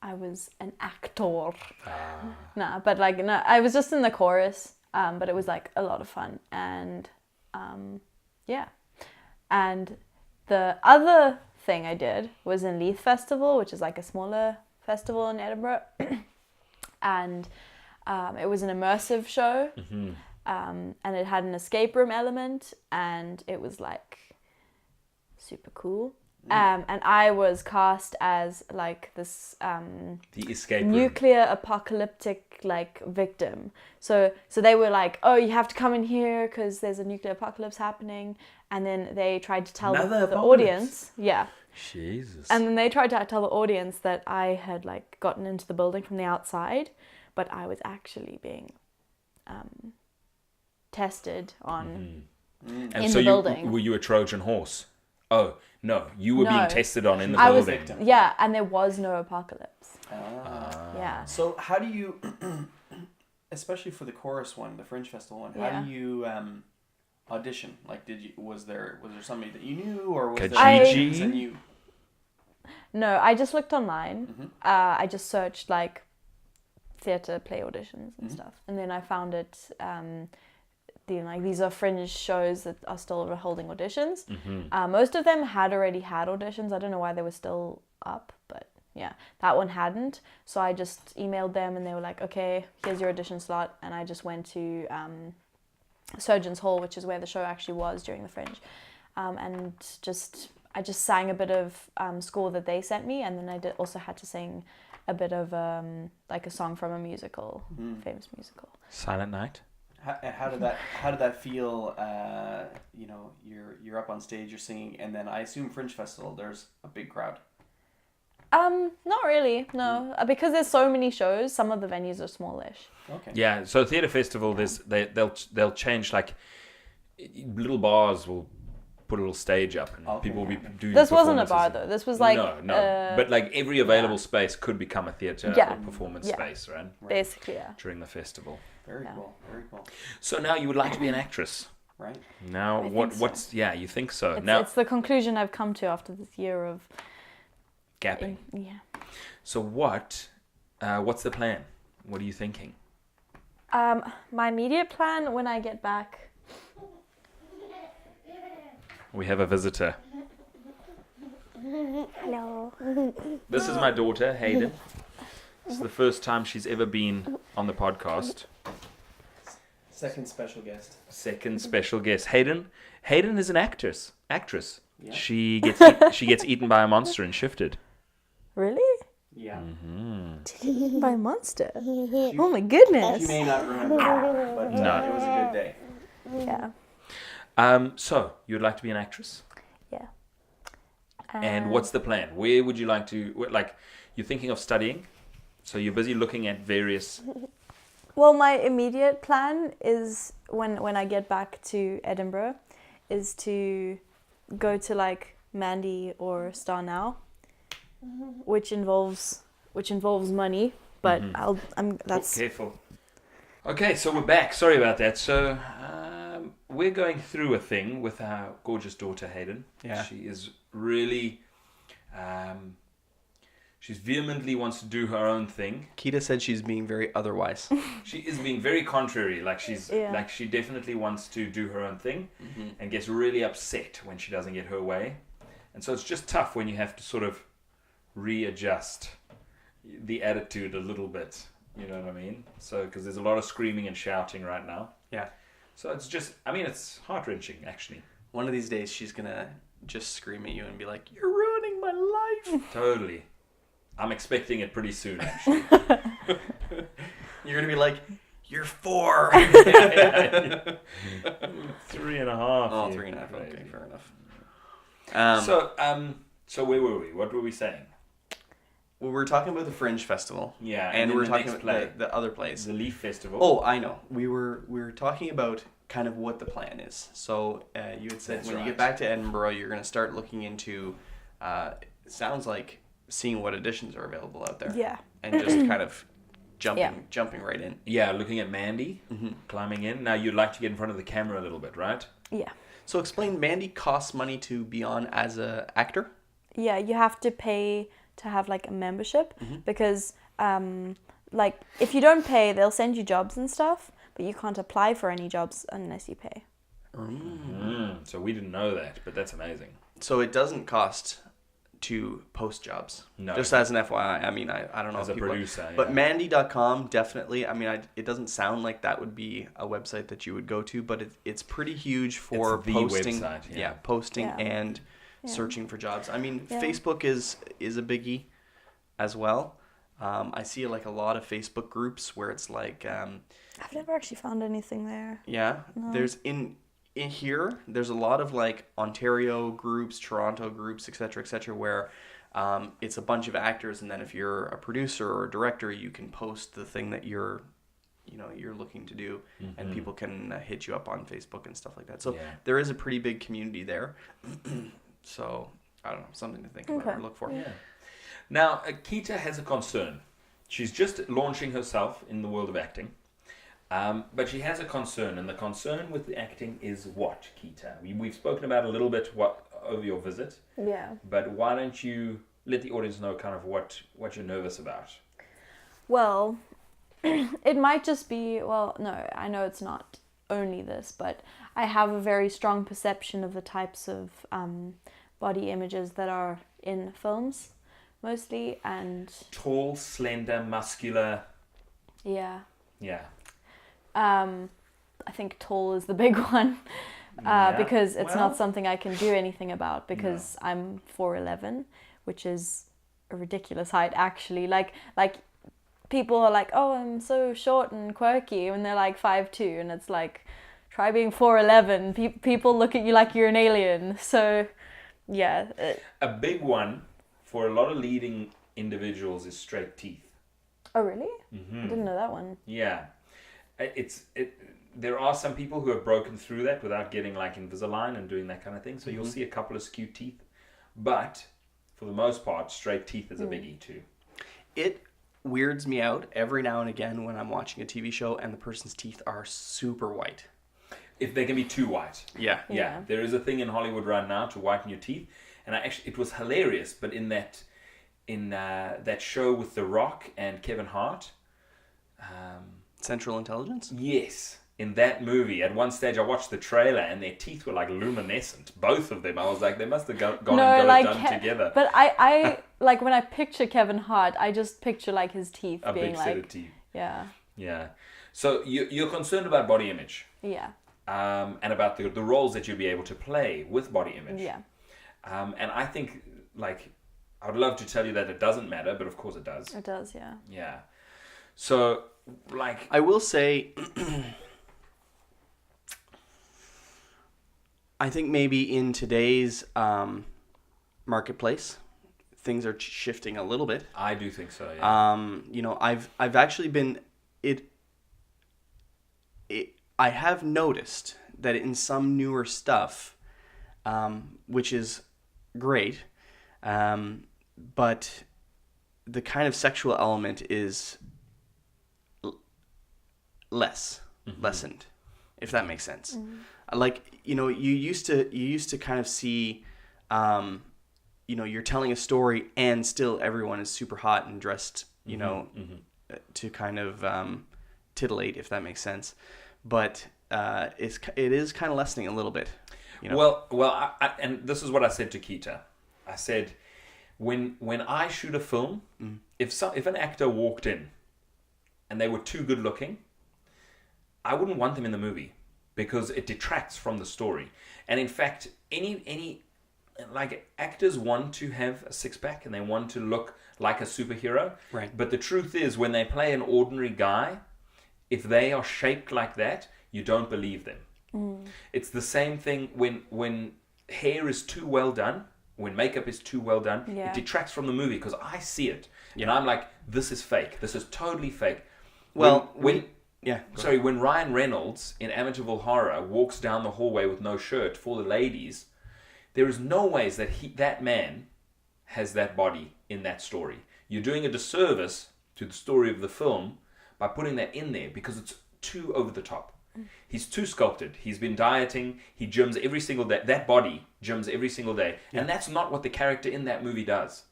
I was an actor. Nah, but no, I was just in the chorus. But it was like a lot of fun, and yeah. And the other thing I did was in Leith Festival, which is like a smaller festival in Edinburgh, and it was an immersive show, and it had an escape room element, and it was like super cool. And I was cast as like this The escape room. nuclear apocalyptic like victim. So they were like, oh, you have to come in here because there's a nuclear apocalypse happening. And then they tried to tell the audience, yeah. Jesus. And then they tried to tell the audience that I had like gotten into the building from the outside, but I was actually being tested on And in so the building. were you a Trojan horse? Oh, no, you were being No. tested on in the I was, building. yeah, and there was no apocalypse. Yeah. So how do you, especially for the chorus one, the Fringe Festival one, how do you audition? Like, was there somebody that you knew, or was Kijiji? there you? No, I just looked online. I just searched like theatre play auditions and stuff, and then I found it. These are fringe shows that are still holding auditions. Most of them had already had auditions. I don't know why they were still up, but yeah, that one hadn't. So I just emailed them, and they were like, "Okay, here's your audition slot." And I just went to Surgeons Hall, which is where the show actually was during the Fringe, and I just sang a bit of score that they sent me, and then I also had to sing a bit of like a song from a musical, famous musical. Silent Night? How did that feel? You're up on stage, you're singing, and then I assume Fringe Festival, there's a big crowd. Not really, no, because there's so many shows. Some of the venues are smallish. Okay. Yeah, so Theatre Festival, they'll change, like, little bars will put a little stage up and Okay. people will be doing This wasn't a performances. bar though. This was like No. But like every available space could become a theatre or performance space, right? basically, yeah. During the festival. Very cool. Very cool. So now you would like to be an actress. Right. Now I think so. what's you think so. It's the conclusion I've come to after this year of gapping. Yeah. So what's the plan? What are you thinking? My immediate plan when I get back. We have a visitor. Hello. This is my daughter, Hayden. This is the first time she's ever been on the podcast. Second special guest. Second special guest, Hayden. Hayden is an actress. Yeah. She gets eaten by a monster in Shifted. Really? Yeah. Did he get eaten by a monster? Oh my goodness. You may not remember that, but No. it was a good day. Yeah. So you'd like to be an actress? Yeah. And what's the plan? Where would you like to, like, you're thinking of studying, so you're busy looking at various... Well, my immediate plan is when I get back to Edinburgh is to go to like Mandy or Star Now, which involves money, but that's careful. Okay, so we're back. Sorry about that. So we're going through a thing with our gorgeous daughter Hayden. Yeah. She is really, she's vehemently wants to do her own thing. Keetah said she's being very otherwise. She is being very contrary. Like she's like she definitely wants to do her own thing, and gets really upset when she doesn't get her way. And so it's just tough when you have to sort of readjust the attitude a little bit. You know what I mean? So because there's a lot of screaming and shouting right now. Yeah. So it's just, I mean, it's heart-wrenching actually. One of these days she's gonna just scream at you and be like, "You're ruining my life." Totally. I'm expecting it pretty soon actually. You're gonna be like, "You're 4." 3.5. Oh, you 3.5. Okay, crazy. fair enough. So where were we? What were we saying? Well, we're talking about the Fringe Festival. Yeah, and then we're the talking next about the other plays. The Leaf Festival. Oh, I know. We were talking about kind of what the plan is. So you had said That's when you right. get back to Edinburgh, you're going to start looking into. It sounds like seeing what editions are available out there. Yeah. And just kind of jumping right in. Yeah, looking at Mandy, Mm-hmm. climbing in. Now you'd like to get in front of the camera a little bit, right? Yeah. So explain, Mandy costs money to be on as a actor. Yeah, you have to pay to have like a membership because like if you don't pay, they'll send you jobs and stuff, but you can't apply for any jobs unless you pay. So we didn't know that, but that's amazing. So it doesn't cost to post jobs. No. Just as an FYI. I mean, I don't know As if a people producer, but yeah. Mandy.com, definitely. I mean, it doesn't sound like that would be a website that you would go to, but it's pretty huge for It's the posting. website, yeah. Posting Yeah. and searching for jobs. I mean, Yeah. Facebook is a biggie as well. I see like a lot of Facebook groups where it's like, I've never actually found anything there. there's in here, there's a lot of like Ontario groups, Toronto groups, etc., where it's a bunch of actors, and then if you're a producer or a director, you can post the thing that you're looking to do, and people can hit you up on Facebook and stuff like that. So there is a pretty big community there. So I don't know, something to think about or look for. Yeah. Now, Keetah has a concern. She's just launching herself in the world of acting. But she has a concern, and the concern with the acting is what, Keetah? We've spoken about a little bit over your visit, Yeah. but why don't you let the audience know kind of what you're nervous about? Well, it might just be, well, no, I know it's not only this, but I have a very strong perception of the types of body images that are in films, mostly, and... Tall, slender, muscular. Yeah. Yeah. I think tall is the big one, because it's well- not something I can do anything about, because I'm 4'11", which is a ridiculous height, actually. Like people are like, oh, I'm so short and quirky, when they're like 5'2", and it's like, try being 4'11". People look at you like you're an alien. So, yeah. A big one for a lot of leading individuals is straight teeth. Oh, really? I didn't know that one. Yeah. There are some people who have broken through that without getting like Invisalign and doing that kind of thing. So you'll see a couple of skewed teeth. But for the most part, straight teeth is a biggie too. It weirds me out every now and again when I'm watching a TV show and the person's teeth are super white. If they can be too white. Yeah. Yeah. There is a thing in Hollywood right now to whiten your teeth. And it was hilarious. But in that show with The Rock and Kevin Hart. Central Intelligence? Yes. In that movie, at one stage I watched the trailer and their teeth were like luminescent. Both of them. I was like, they must have gone and got it done together. But I like when I picture Kevin Hart, I just picture like his teeth A being big like... set of teeth. Yeah. Yeah. So you're concerned about body image. Yeah. And about the roles that you'll be able to play with body image. Yeah. And I think, like, I would love to tell you that it doesn't matter, but of course it does. It does, yeah. Yeah. So, like... I will say, I think maybe in today's marketplace, things are shifting a little bit. I do think so, yeah. You know, I've actually been... I have noticed that in some newer stuff, which is great, but the kind of sexual element is lessened, if that makes sense. Like, you know, you used to kind of see, you know, you're telling a story and still everyone is super hot and dressed, you know, to kind of titillate, if that makes sense. But it is kind of lessening a little bit. You know? Well, and this is what I said to Keetah. I said, when I shoot a film, if an actor walked in and they were too good looking, I wouldn't want them in the movie because it detracts from the story. And in fact, any like actors want to have a six pack and they want to look like a superhero. Right. But the truth is, when they play an ordinary guy, if they are shaped like that, you don't believe them. It's the same thing when hair is too well done, when makeup is too well done, Yeah. it detracts from the movie because I see it. And I'm like, this is fake. This is totally fake. Well, when yeah. when Ryan Reynolds in Amityville Horror walks down the hallway with no shirt for the ladies, there is no ways that that man has that body in that story. You're doing a disservice to the story of the film by putting that in there because it's too over the top. He's too sculpted. He's been dieting. He gyms every single day. That body gyms every single day. Yeah. And that's not what the character in that movie does.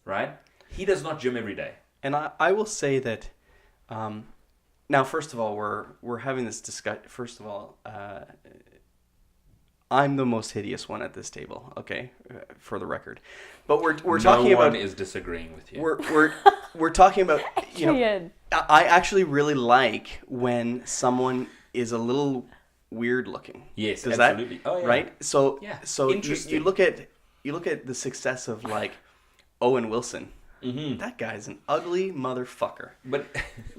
Right? He does not gym every day. And I will say that, now, first of all, we're having this discussion. First of all, I'm the most hideous one at this table, okay, for the record. But we're talking about... No one is disagreeing with you. We're talking about, you know... Julian. I actually really like when someone is a little weird looking. Yes, Does absolutely. That, oh, yeah. Right? So Interesting. you look at the success of like Owen Wilson. Mm-hmm. That guy's an ugly motherfucker. But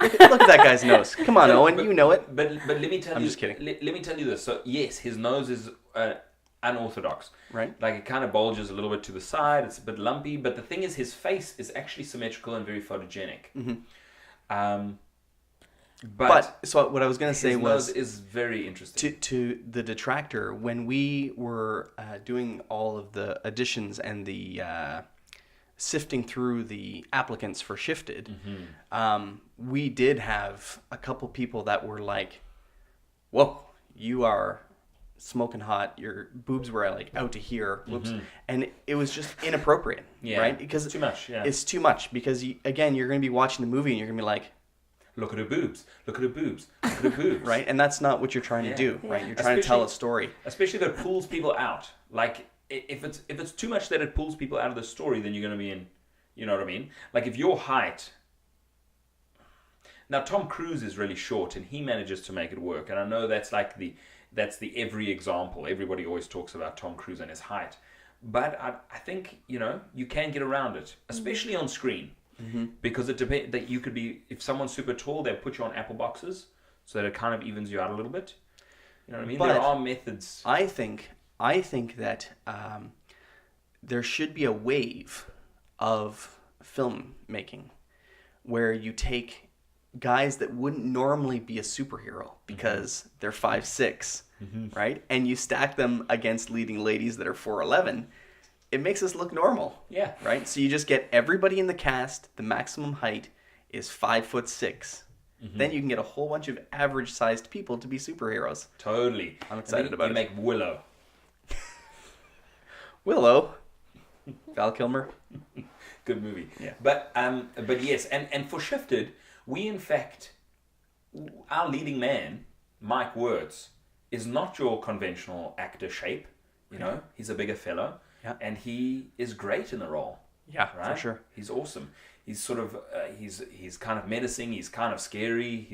look at that guy's nose. Come on, Owen, you know it. But let me tell you. I'm just kidding. Let me tell you this. So yes, his nose is unorthodox. Right. Like it kind of bulges a little bit to the side. It's a bit lumpy. But the thing is, his face is actually symmetrical and very photogenic. Mm-hmm. But so what I was going to say his was... nose is very interesting. To the detractor, when we were doing all of the additions and the sifting through the applicants for Shifted, we did have a couple people that were like, whoa, you are smoking hot, your boobs were like out to here, whoops. And it was just inappropriate, right? Because it's too much, yeah. It's too much because, again, you're going to be watching the movie and you're going to be like, look at her boobs, look at her boobs, look at her boobs. Right? And that's not what you're trying to do, right? You're trying to tell a story. Especially if it pulls people out. Like, if it's too much that it pulls people out of the story, then you're going to be in, you know what I mean? Like, if your height... Now, Tom Cruise is really short, and he manages to make it work. And I know that's the every example. Everybody always talks about Tom Cruise and his height. But I think, you know, you can get around it, especially on screen. Because it depends that you could be, if someone's super tall, they'll put you on apple boxes so that it kind of evens you out a little bit. You know what I mean? But there are methods. I think that there should be a wave of filmmaking where you take guys that wouldn't normally be a superhero because they're 5'6", right? And you stack them against leading ladies that are 4'11". It makes us look normal. Yeah. Right? So you just get everybody in the cast, the maximum height is 5'6". Then you can get a whole bunch of average-sized people to be superheroes. Totally. I'm excited about it. You make Willow. Willow. Val Kilmer. Good movie. Yeah. But yes, and for Shifted, we in fact, our leading man, Mike Wirtz, is not your conventional actor shape. You know, he's a bigger fellow. Yeah. And he is great in the role. Yeah, right? for sure. He's awesome. He's sort of he's kind of menacing. He's kind of scary.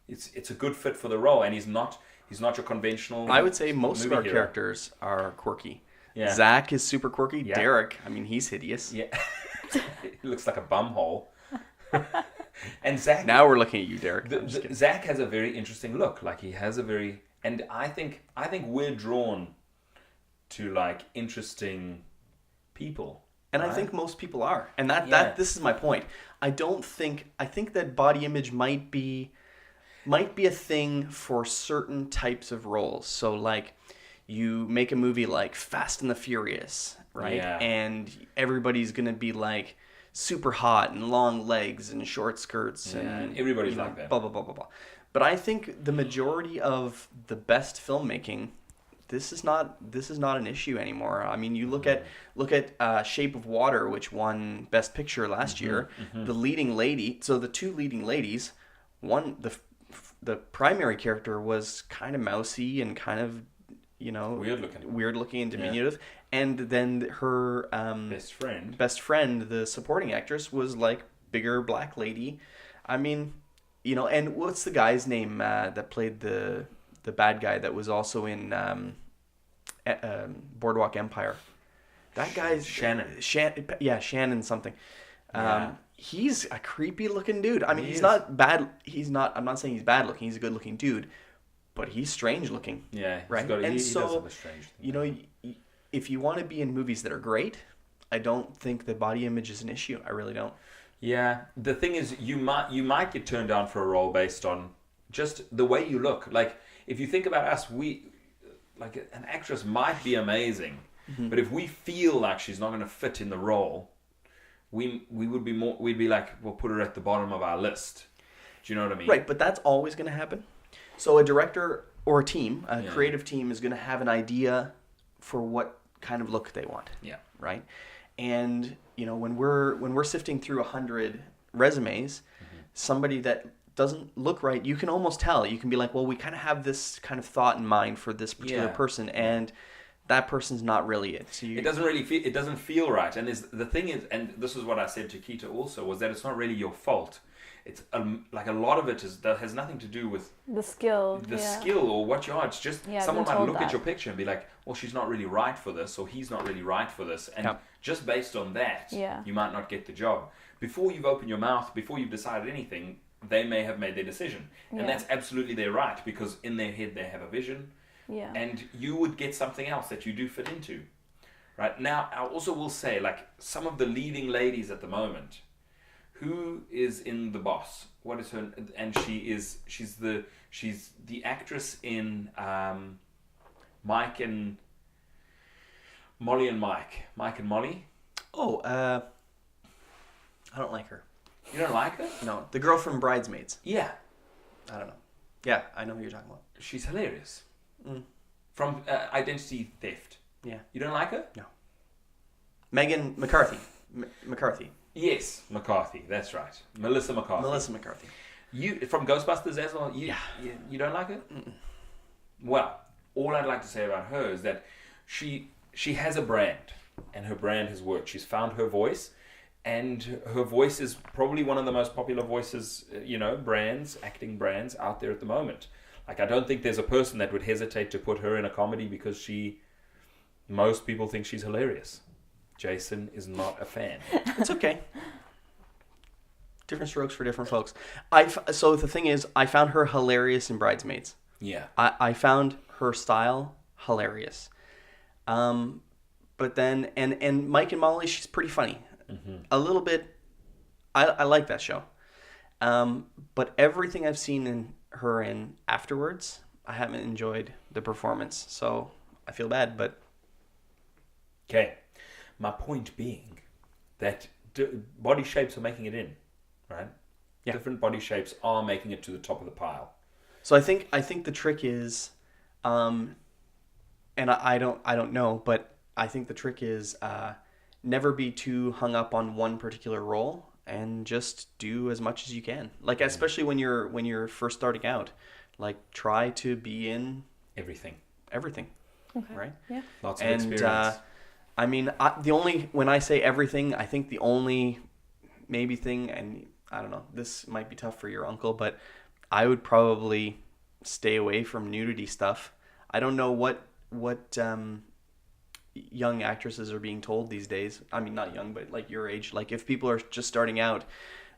It's a good fit for the role, and he's not your conventional. I would say most of our hero. characters are quirky. Yeah. Zach is super quirky. Yeah. Derek, I mean, he's hideous. Yeah. He looks like a bum hole. And Zach, Now we're looking at you, Derek. I'm just kidding. Zach has a very interesting look. Like he has a very, and I think we're drawn to like interesting people. And I right? think most people are. And Yeah. that this is my point. I think that body image might be a thing for certain types of roles. So like you make a movie like Fast and the Furious, right? Yeah. And everybody's going to be like super hot and long legs and short skirts and everybody's you know, like that. blah blah blah blah blah. But I think the majority of the best filmmaking, this is not an issue anymore. I mean, you look at Shape of Water, which won Best Picture last year. The leading lady, so the two leading ladies, the primary character was kind of mousy and kind of, you know, weird looking and diminutive, and then her best friend, the supporting actress, was like bigger black lady. I mean, you know, and what's the guy's name that played the bad guy that was also in Boardwalk Empire? That guy's Shannon. Shannon something. Yeah. He's a creepy looking dude. I mean, He he's is. not bad. I'm not saying he's bad looking. He's a good looking dude, but he's strange looking. Yeah, Right? He And does so, have a strange thing. You know, if you want to be in movies that are great, I don't think the body image is an issue. I really don't. Yeah, the thing is, you might get turned down for a role based on just the way you look. Like, if you think about us, like an actress might be amazing, but if we feel like she's not going to fit in the role, we'd be like, we'll put her at the bottom of our list. Do you know what I mean? Right, but that's always going to happen. So a director or a team, a creative team, is going to have an idea for what kind of look they want. Yeah. Right, and you know, when we're sifting through 100 resumes, somebody that doesn't look right, you can almost tell. You can be like, well, we kind of have this kind of thought in mind for this particular person, and that person's not really it. So It doesn't feel right. And the thing is, and this is what I said to Keetah also, was that it's not really your fault. It's like a lot of it that has nothing to do with The skill. skill or what you are. It's just someone been might told look at that. your picture and be like, well, she's not really right for this, or he's not really right for this. And Yep. just based on that, Yeah. you might not get the job. Before you've opened your mouth, before you've decided anything, they may have made their decision. And Yeah. that's absolutely their right, because in their head they have a vision. Yeah. And you would get something else that you do fit into. Right? Now, I also will say, like, some of the leading ladies at the moment, who is in The Boss? What is her? And she's the actress in Mike and Molly and Mike. Mike and Molly. Oh, I don't like her. You don't like her? No, the girl from Bridesmaids. Yeah, I don't know. Yeah, I know who you're talking about. she's hilarious. Mm. From Identity Theft. Yeah. You don't like her? Megan McCarthy. McCarthy. Yes, McCarthy. That's right. Melissa McCarthy. Melissa McCarthy. You from Ghostbusters as well? You don't like her? Mm-mm. Well, all I'd like to say about her is that she has a brand, and her brand has worked. She's found her voice, and her voice is probably one of the most popular voices, acting brands out there at the moment. Like, I don't think there's a person that would hesitate to put her in a comedy because most people think she's hilarious. Jason is not a fan. It's okay. Different strokes for different folks. So the thing is, I found her hilarious in Bridesmaids. Yeah. I found her style hilarious. But then, and Mike and Molly, she's pretty funny. Mm-hmm. A little bit. I like that show. But everything I've seen her in afterwards, I haven't enjoyed the performance. So I feel bad, but Okay. My point being that body shapes are making it in, right? Yeah. Different body shapes are making it to the top of the pile. so I think the trick is, and I don't know, but I think the trick is never be too hung up on one particular role and just do as much as you can. Like, especially when you're first starting out, like, try to be in Everything. everything, Okay. right? Yeah. Lots of And experience. I mean, when I say everything, I think the only maybe thing, and I don't know, this might be tough for your uncle, but I would probably stay away from nudity stuff. I don't know what young actresses are being told these days, I mean, not young, but like your age, like if people are just starting out,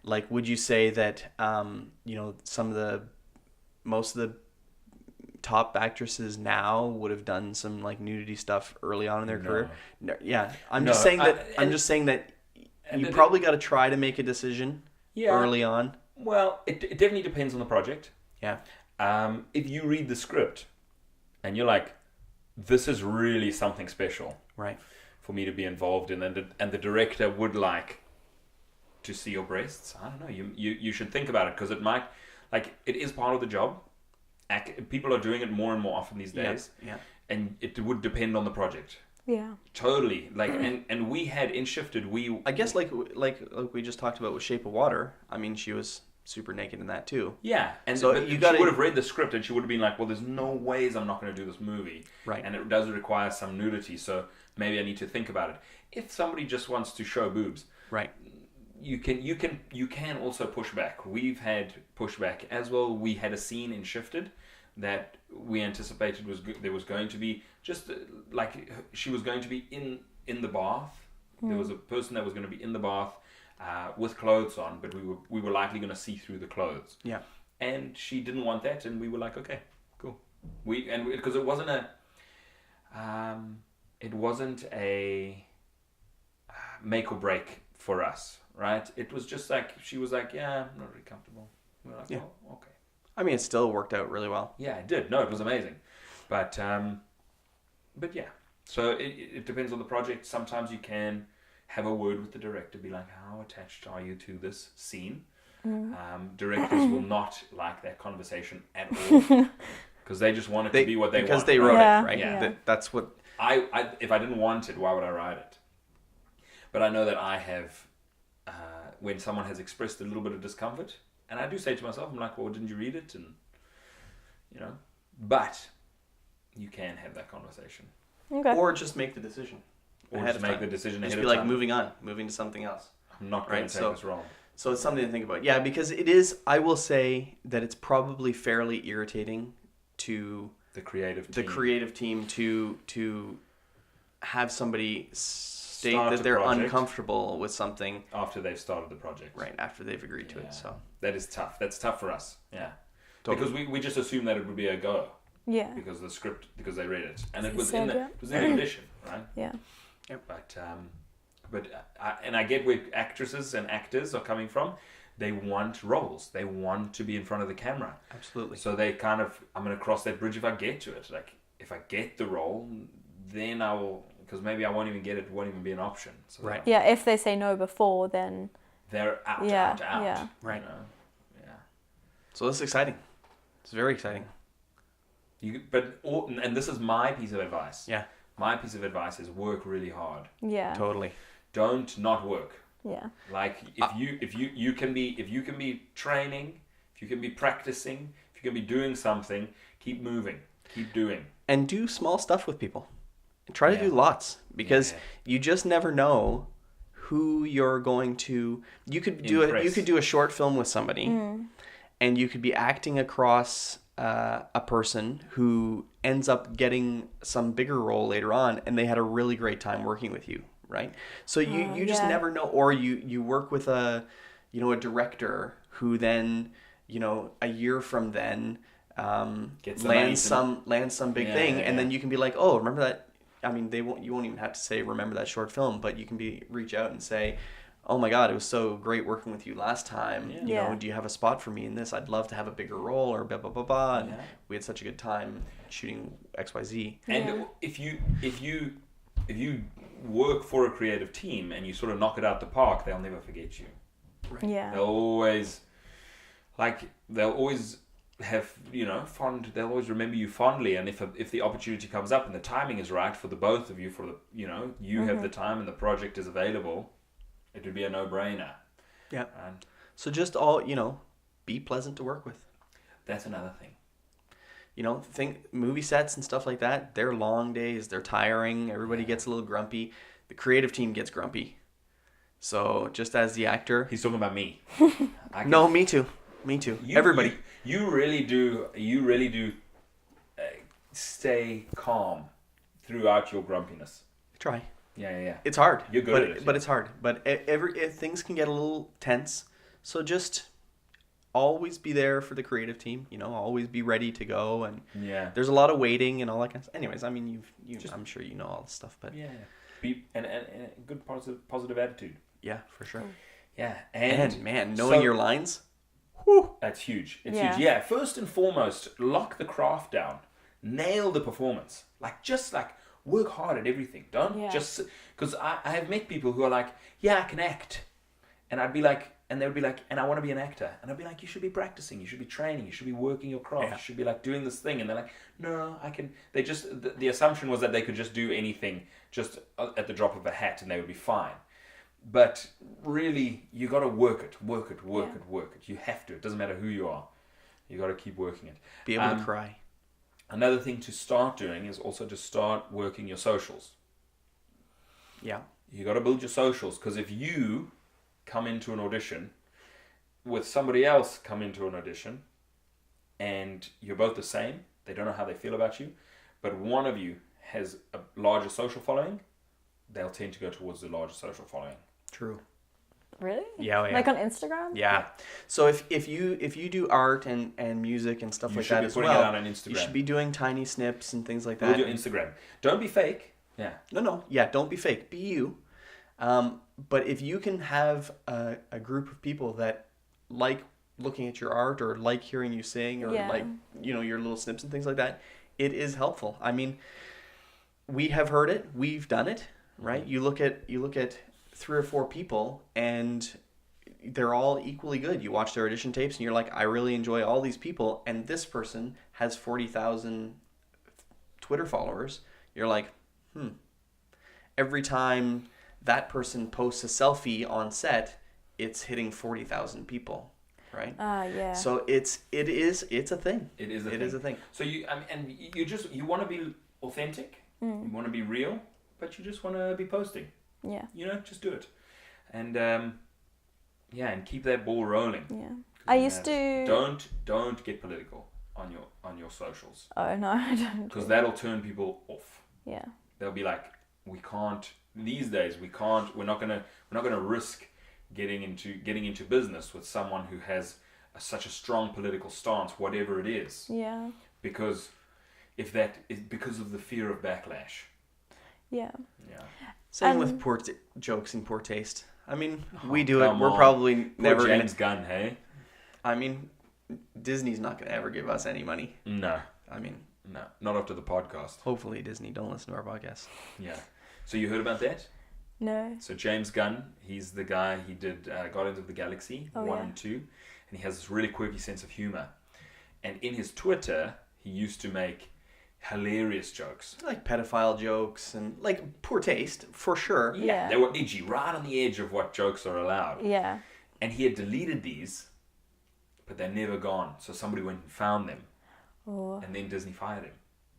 like, would you say that, you know, most of the top actresses now would have done some like nudity stuff early on in their career? No, yeah. I'm just saying that you probably got to try to make a decision early on. Well, it definitely depends on the project. Yeah. If you read the script and you're like, this is really something special, right, for me to be involved in, and the director would like to see your breasts, I don't know, you should think about it, because it might, like, it is part of the job. People are doing it more and more often these days. Yeah. And it would depend on the project. Yeah. Totally. Like, and we had in Shifted, I guess like we just talked about with Shape of Water. I mean, she was super naked in that too. Yeah, and so she would have read the script and she would have been like, well, there's no ways I'm not going to do this movie. Right. And it does require some nudity, so maybe I need to think about it. If somebody just wants to show boobs, right, you can also push back. We've had pushback as well. We had a scene in Shifted that we anticipated there was going to be just like she was going to be in the bath. There was a person that was going to be in the bath with clothes on, but we were likely going to see through the clothes. Yeah. And she didn't want that, and we were like, okay, cool. Because it wasn't a make or break for us, right? It was just like she was like, yeah, I'm not really comfortable. We were like, yeah, oh, okay. I mean, it still worked out really well. Yeah, it did. No, it was amazing. But yeah. So it depends on the project. Sometimes you can have a word with the director, be like, how attached are you to this scene? Directors will not like that conversation at all, because they just want it to be what they want. Because they wrote it, right? Yeah. That's what... If I didn't want it, why would I write it? But I know that I have, when someone has expressed a little bit of discomfort, and I do say to myself, I'm like, well, didn't you read it? And, you know, but you can have that conversation. Okay. Or just make the decision. Or just make the decision ahead of time. time. Moving on, moving to something else. I'm not going to take this wrong. So it's something to think about. Yeah, because it is, I will say that it's probably fairly irritating to the creative team to have somebody state that they're uncomfortable with something after they've started the project. Right, after they've agreed to it. So that is tough. That's tough for us. Yeah. Totally. Because we just assumed that it would be a go. Yeah. Because they read it. And it was in the edition, right? Yeah. Yep. But I get where actresses and actors are coming from. They want roles. They want to be in front of the camera. Absolutely. So they kind of, I'm going to cross that bridge if I get to it. Like, if I get the role, then I will, because maybe I won't even get it. It won't even be an option. So right. Yeah, if they say no before, then... they're out. Yeah. Right. You know? Yeah. So this is exciting. It's very exciting. And this is my piece of advice. Yeah. My piece of advice is work really hard. Yeah. Totally. Don't not work. Yeah. Like if you can be training, if you can be practicing, if you can be doing something, keep moving, keep doing. And do small stuff with people. Try to do lots, because you just never know who you're going to. You could do a short film with somebody, and you could be acting across a person who ends up getting some bigger role later on, and they had a really great time working with you, right? So you just never know. Or you work with a director who then, a year from then lands some big thing, and then you can be like, oh, remember that? I mean, you won't even have to say remember that short film, but you can reach out and say, oh my God, it was so great working with you last time. Yeah. Do you have a spot for me in this? I'd love to have a bigger role, or blah blah blah blah. And we had such a good time shooting XYZ. And if you work for a creative team and you sort of knock it out the park, they'll never forget you. Right. Yeah. They'll always have they'll always remember you fondly, and if the opportunity comes up and the timing is right for the both of you, for the you have the time and the project is available, it would be a no-brainer. Yeah. And so just be pleasant to work with. That's another thing. Think movie sets and stuff like that, they're long days, they're tiring, everybody gets a little grumpy. The creative team gets grumpy. So just as the actor, he's talking about me. No, me too. Everybody. You really do stay calm throughout your grumpiness. Try. Yeah. It's hard. You're good at it. But it's hard. But things can get a little tense. So just always be there for the creative team. Always be ready to go. And Yeah. there's a lot of waiting and all that kind of stuff. Anyways, I mean, I'm sure you know all this stuff. But Yeah. Be and good positive attitude. yeah, for sure. Yeah. And man, knowing so- your lines. That's huge. It's Yeah. huge. Yeah. First and foremost, lock the craft down. Nail the performance. Just work hard at everything. Don't Yeah. just because I have met people who are like, yeah, I can act, and I'd be like, and they would be like, and I want to be an actor, and I'd be like, you should be practicing, you should be training, you should be working your craft, Yeah. you should be doing this thing, and they're like, no, I can. They just the assumption was that they could just do anything just at the drop of a hat, and they would be fine. But really, you got to work it. You have to. It doesn't matter who you are. You got to keep working it. Be able to cry. Another thing to start doing is also to start working your socials. Yeah. You got to build your socials, because if you come into an audition with somebody else come into an audition and you're both the same, they don't know how they feel about you, but one of you has a larger social following, they'll tend to go towards the larger social following. True. Really? Yeah, oh, yeah. Like on Instagram? Yeah. So if you do art and music and stuff You like should that be as putting well, it out on Instagram. you should be doing tiny snips and things like Build that. your Instagram. Don't be fake. Yeah. No. Yeah, don't be fake. Be you. But if you can have a group of people that like looking at your art or like hearing you sing or Yeah. like, your little snips and things like that, it is helpful. I mean, we have heard it. We've done it, right? You look at 3 or 4 people and they're all equally good. You watch their audition tapes and you're like, I really enjoy all these people, and this person has 40,000 Twitter followers. You're like, every time that person posts a selfie on set, it's hitting 40,000 people, right? Yeah. So it's a thing. It is a It thing. is a thing. So you want to be authentic. You want to be real, but you just want to be posting. Yeah. Just do it. And and keep that ball rolling. Yeah. I used to. Don't get political on your socials, Oh no, I don't. because that'll turn people off. Yeah. They'll be like, we can't these days. We're not gonna risk getting into business with someone who has such a strong political stance, whatever it is, Yeah. because if that is because of the fear of backlash. Yeah. Yeah. Same with poor jokes and poor taste. I mean, we do it. come We're on. probably Poor never James Gunn, hey? I mean, Disney's not going to ever give us any money. No, I mean, not after the podcast. hopefully Disney don't listen to our podcast. Yeah. So you heard about that? No. So James Gunn, he's the guy, he did Guardians of the Galaxy 1 yeah. and 2, and he has this really quirky sense of humor. And in his Twitter, he used to make hilarious jokes. Like pedophile jokes and like poor taste, for sure. Yeah. They were edgy, right on the edge of what jokes are allowed. Yeah. And he had deleted these, but they're never gone. So somebody went and found them, Oh. and then Disney fired him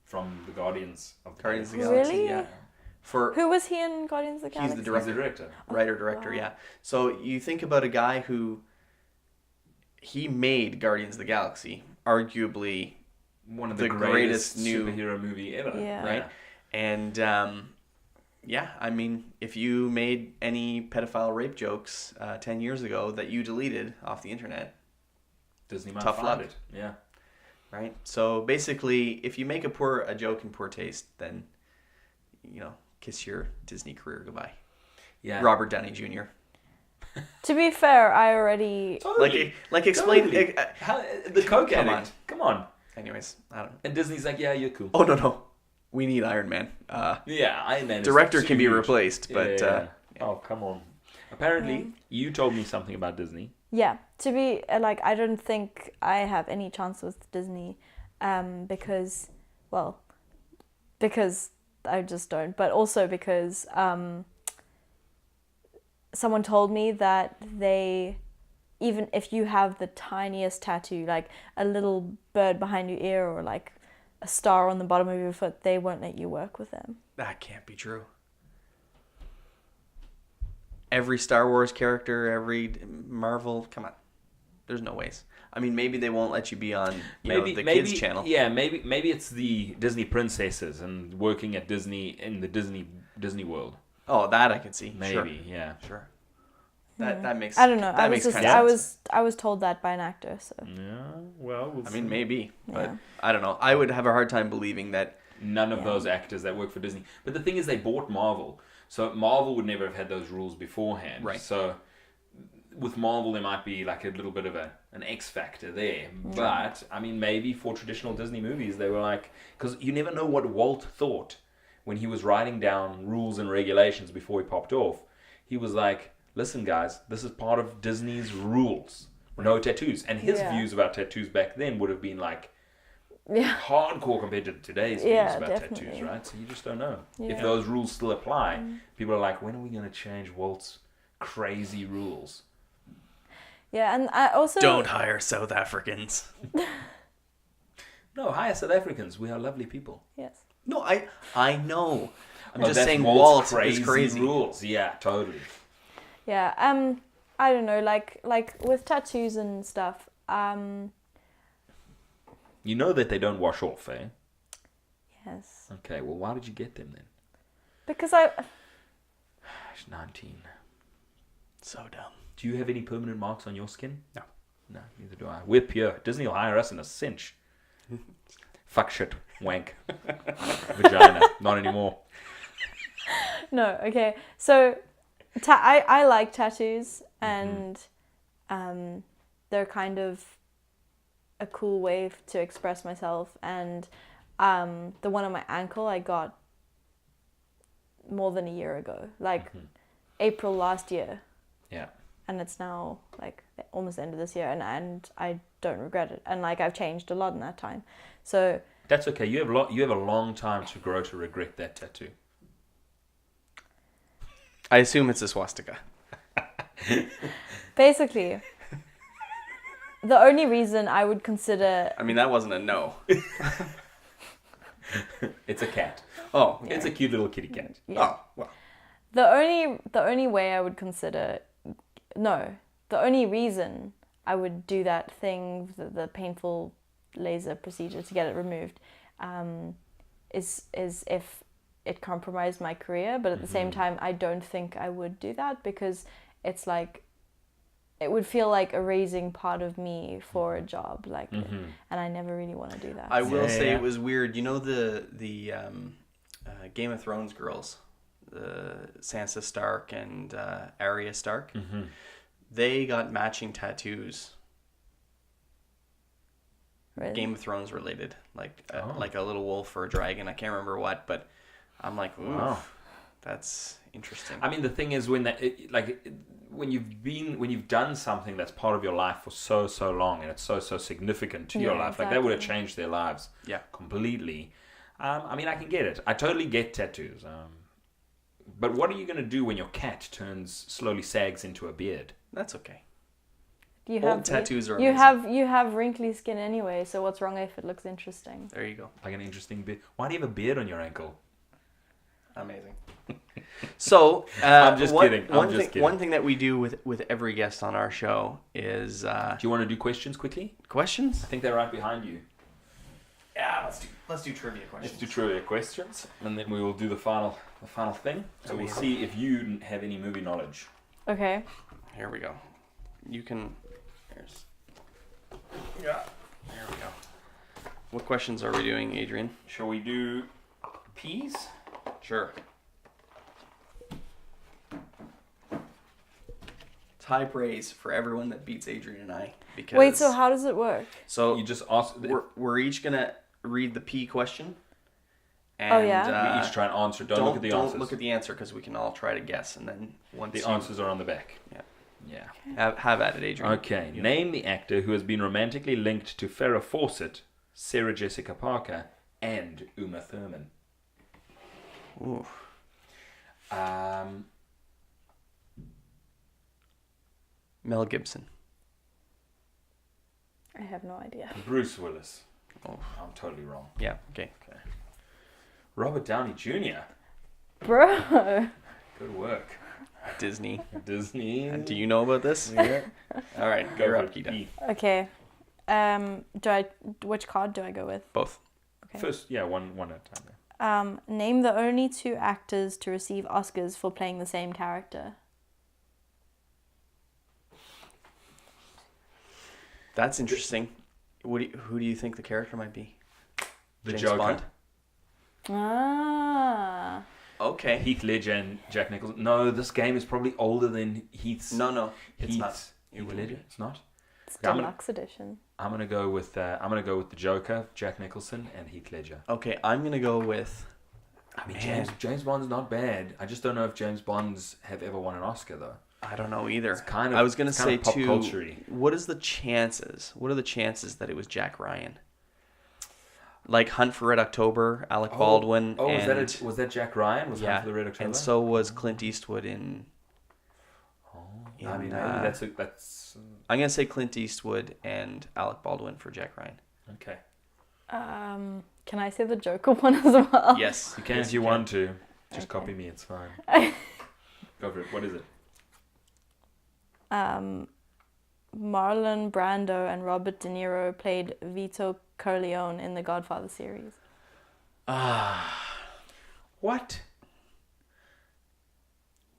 from the Guardians of the Guardians of the Galaxy. Galaxy, Really? yeah. For Who was he in Guardians of the He's Galaxy? the He's the director. writer-director, wow. yeah. So you think about a guy who he made Guardians of the Galaxy, arguably One of the the greatest greatest new- superhero movie ever. Yeah. right? And yeah, I mean, if you made any pedophile rape jokes 10 years ago that you deleted off the internet, Disney might Tough find luck. it. Yeah. right? So basically, if you make a joke in poor taste, then kiss your Disney career goodbye. Yeah. Robert Downey Jr. To be fair, I already. Totally. Like explain. Totally. How, the coke Come addict. Come on. Anyways, I don't. And Disney's like, yeah, you're cool. Oh no, we need Iron Man. Yeah, Iron Man. is Director can be huge. replaced, but Yeah. Oh, come on. Apparently, you told me something about Disney. Yeah, to be I don't think I have any chance with Disney, because I just don't. But also because someone told me that even if you have the tiniest tattoo, like a little bird behind your ear or like a star on the bottom of your foot, they won't let you work with them. that can't be true. Every Star Wars character, every Marvel, come on. There's no ways. I mean, maybe they won't let you be on the maybe kids channel. Yeah, maybe it's the Disney princesses and working at Disney in the Disney World. Oh, that I can see. Maybe, yeah. Sure. That makes. I don't know. That makes kind of sense. I was told that by an actor. So Yeah. Well, we'll I mean, maybe, but Yeah. I don't know. I would have a hard time believing that. none of those actors that work for Disney. But the thing is, they bought Marvel, so Marvel would never have had those rules beforehand. Right. So with Marvel, there might be like a little bit of an X factor there. But I mean, maybe for traditional Disney movies, they were like, because you never know what Walt thought when he was writing down rules and regulations before he popped off. He was like, "Listen, guys, this is part of Disney's rules. No tattoos." And his Yeah. views about tattoos back then would have been like yeah. hardcore compared to today's Yeah, views about definitely. tattoos, right? So you just don't know. If Yeah. those rules still apply, people are like, when are we going to change Walt's crazy rules? Yeah, and I also Don't hire South Africans. No, hi, South Africans. We are lovely people. Yes. No, I know. I'm Oh, just that's saying Walt's Walt is crazy. rules. Yeah, totally. Yeah. I don't know. Like with tattoos and stuff. You know that they don't wash off, eh? Yes. Okay, well, why did you get them then? Because She's 19. So dumb. Do you have any permanent marks on your skin? No. No, neither do I. We're pure. Disney will hire us in a cinch. Fuck shit. Wank. Vagina. Not anymore. No, okay. So, I like tattoos, and they're kind of a cool way to express myself. And the one on my ankle I got more than a year ago, like April last year, Yeah. and it's now like almost the end of this year, and I don't regret it. And like I've changed a lot in that time, so That's okay. You have a long time to grow to regret that tattoo. I assume it's a swastika. basically. The only reason I would consider I mean, that wasn't a no. It's a cat. Oh. It's a cute little kitty cat. yeah. Oh, well. The only way I would consider the only reason I would do that thing, the painful laser procedure to get it removed, is if it compromised my career. But at the same time, I don't think I would do that, because it's like it would feel like erasing part of me for a job, like, and I never really want to do that. I will say Yeah. it was weird. You know the Game of Thrones girls, Sansa Stark and Arya Stark. They got matching tattoos, Really? Game of Thrones related, like a little wolf or a dragon. I can't remember what, but I'm like, ooh, Wow. that's interesting. I mean, the thing is, when you've done something that's part of your life for so long, and it's so significant to your Yeah, life, like that would have exactly. changed their lives Yeah. completely. I mean, I can get it. I totally get tattoos. But what are you going to do when your cat slowly sags into a beard? That's okay. You Old have tattoos are you amazing. have wrinkly skin anyway, so what's wrong if it looks interesting? There you go. Like an interesting beard. Why do you have a beard on your ankle? Amazing. So I'm just kidding. I'm just kidding. One thing that we do with every guest on our show is Do you want to do questions quickly? questions. I think they're right behind you. Yeah, let's do trivia Let's questions. do trivia questions, and then we will do the final thing. So we'll see if you have any movie knowledge. Okay. Here we go. You can. Yeah. There we go. What questions are we doing, Adrian? Shall we do peas? Sure. It's high praise for everyone that beats Adrian and I. Because Wait, so how does it work? So You just ask. we're each gonna read the P question. And, Oh, yeah? We each try and answer. Don't look at the answers. Don't look at the answer, because we can all try to guess, and then once The you answers are on the back. Yeah. Yeah. have at it, Adrian. Okay. Name the actor who has been romantically linked to Farrah Fawcett, Sarah Jessica Parker, and Uma Thurman. Ooh. Mel Gibson. I have no idea. Bruce Willis. Oh. I'm totally wrong. Yeah. Okay. Robert Downey Jr. Bro. Good work. Disney. Disney. Do you know about this? Yeah. All right, Go you're for up, it. Keetah. Okay. Which card do I go with? Both. Okay. First, yeah, one at a time. Name the only 2 actors to receive Oscars for playing the same character. That's interesting. Who do you think the character might be? The James Joker. Bond? Ah. Okay. Heath Ledger and Jack Nicholson. No, this game is probably older than Heath's. No, it's Heath's- not. It Heath wouldn't Ledger. be. It's not. It's Yeah, I'm deluxe edition. I'm gonna go with the Joker, Jack Nicholson, and Heath Ledger. Okay, I'm gonna go with. I mean, Man. James Bond's not bad. I just don't know if James Bonds have ever won an Oscar though. I don't know either. It's kind of. I was gonna it's kind say of pop too. culture-y. What are the chances? What are the chances that it was Jack Ryan? Like Hunt for Red October, Alec Baldwin. Oh, and, was that Jack Ryan? Was yeah, Hunt for the Red October? and so was Clint Eastwood in. I mean, in, maybe that's I'm gonna say Clint Eastwood and Alec Baldwin for Jack Ryan. okay. Can I say the Joker one as well? Yes, You can yes, if you can. want to. Just Okay. copy me. It's fine. Go for it. What is it? Marlon Brando and Robert De Niro played Vito Corleone in the Godfather series. What?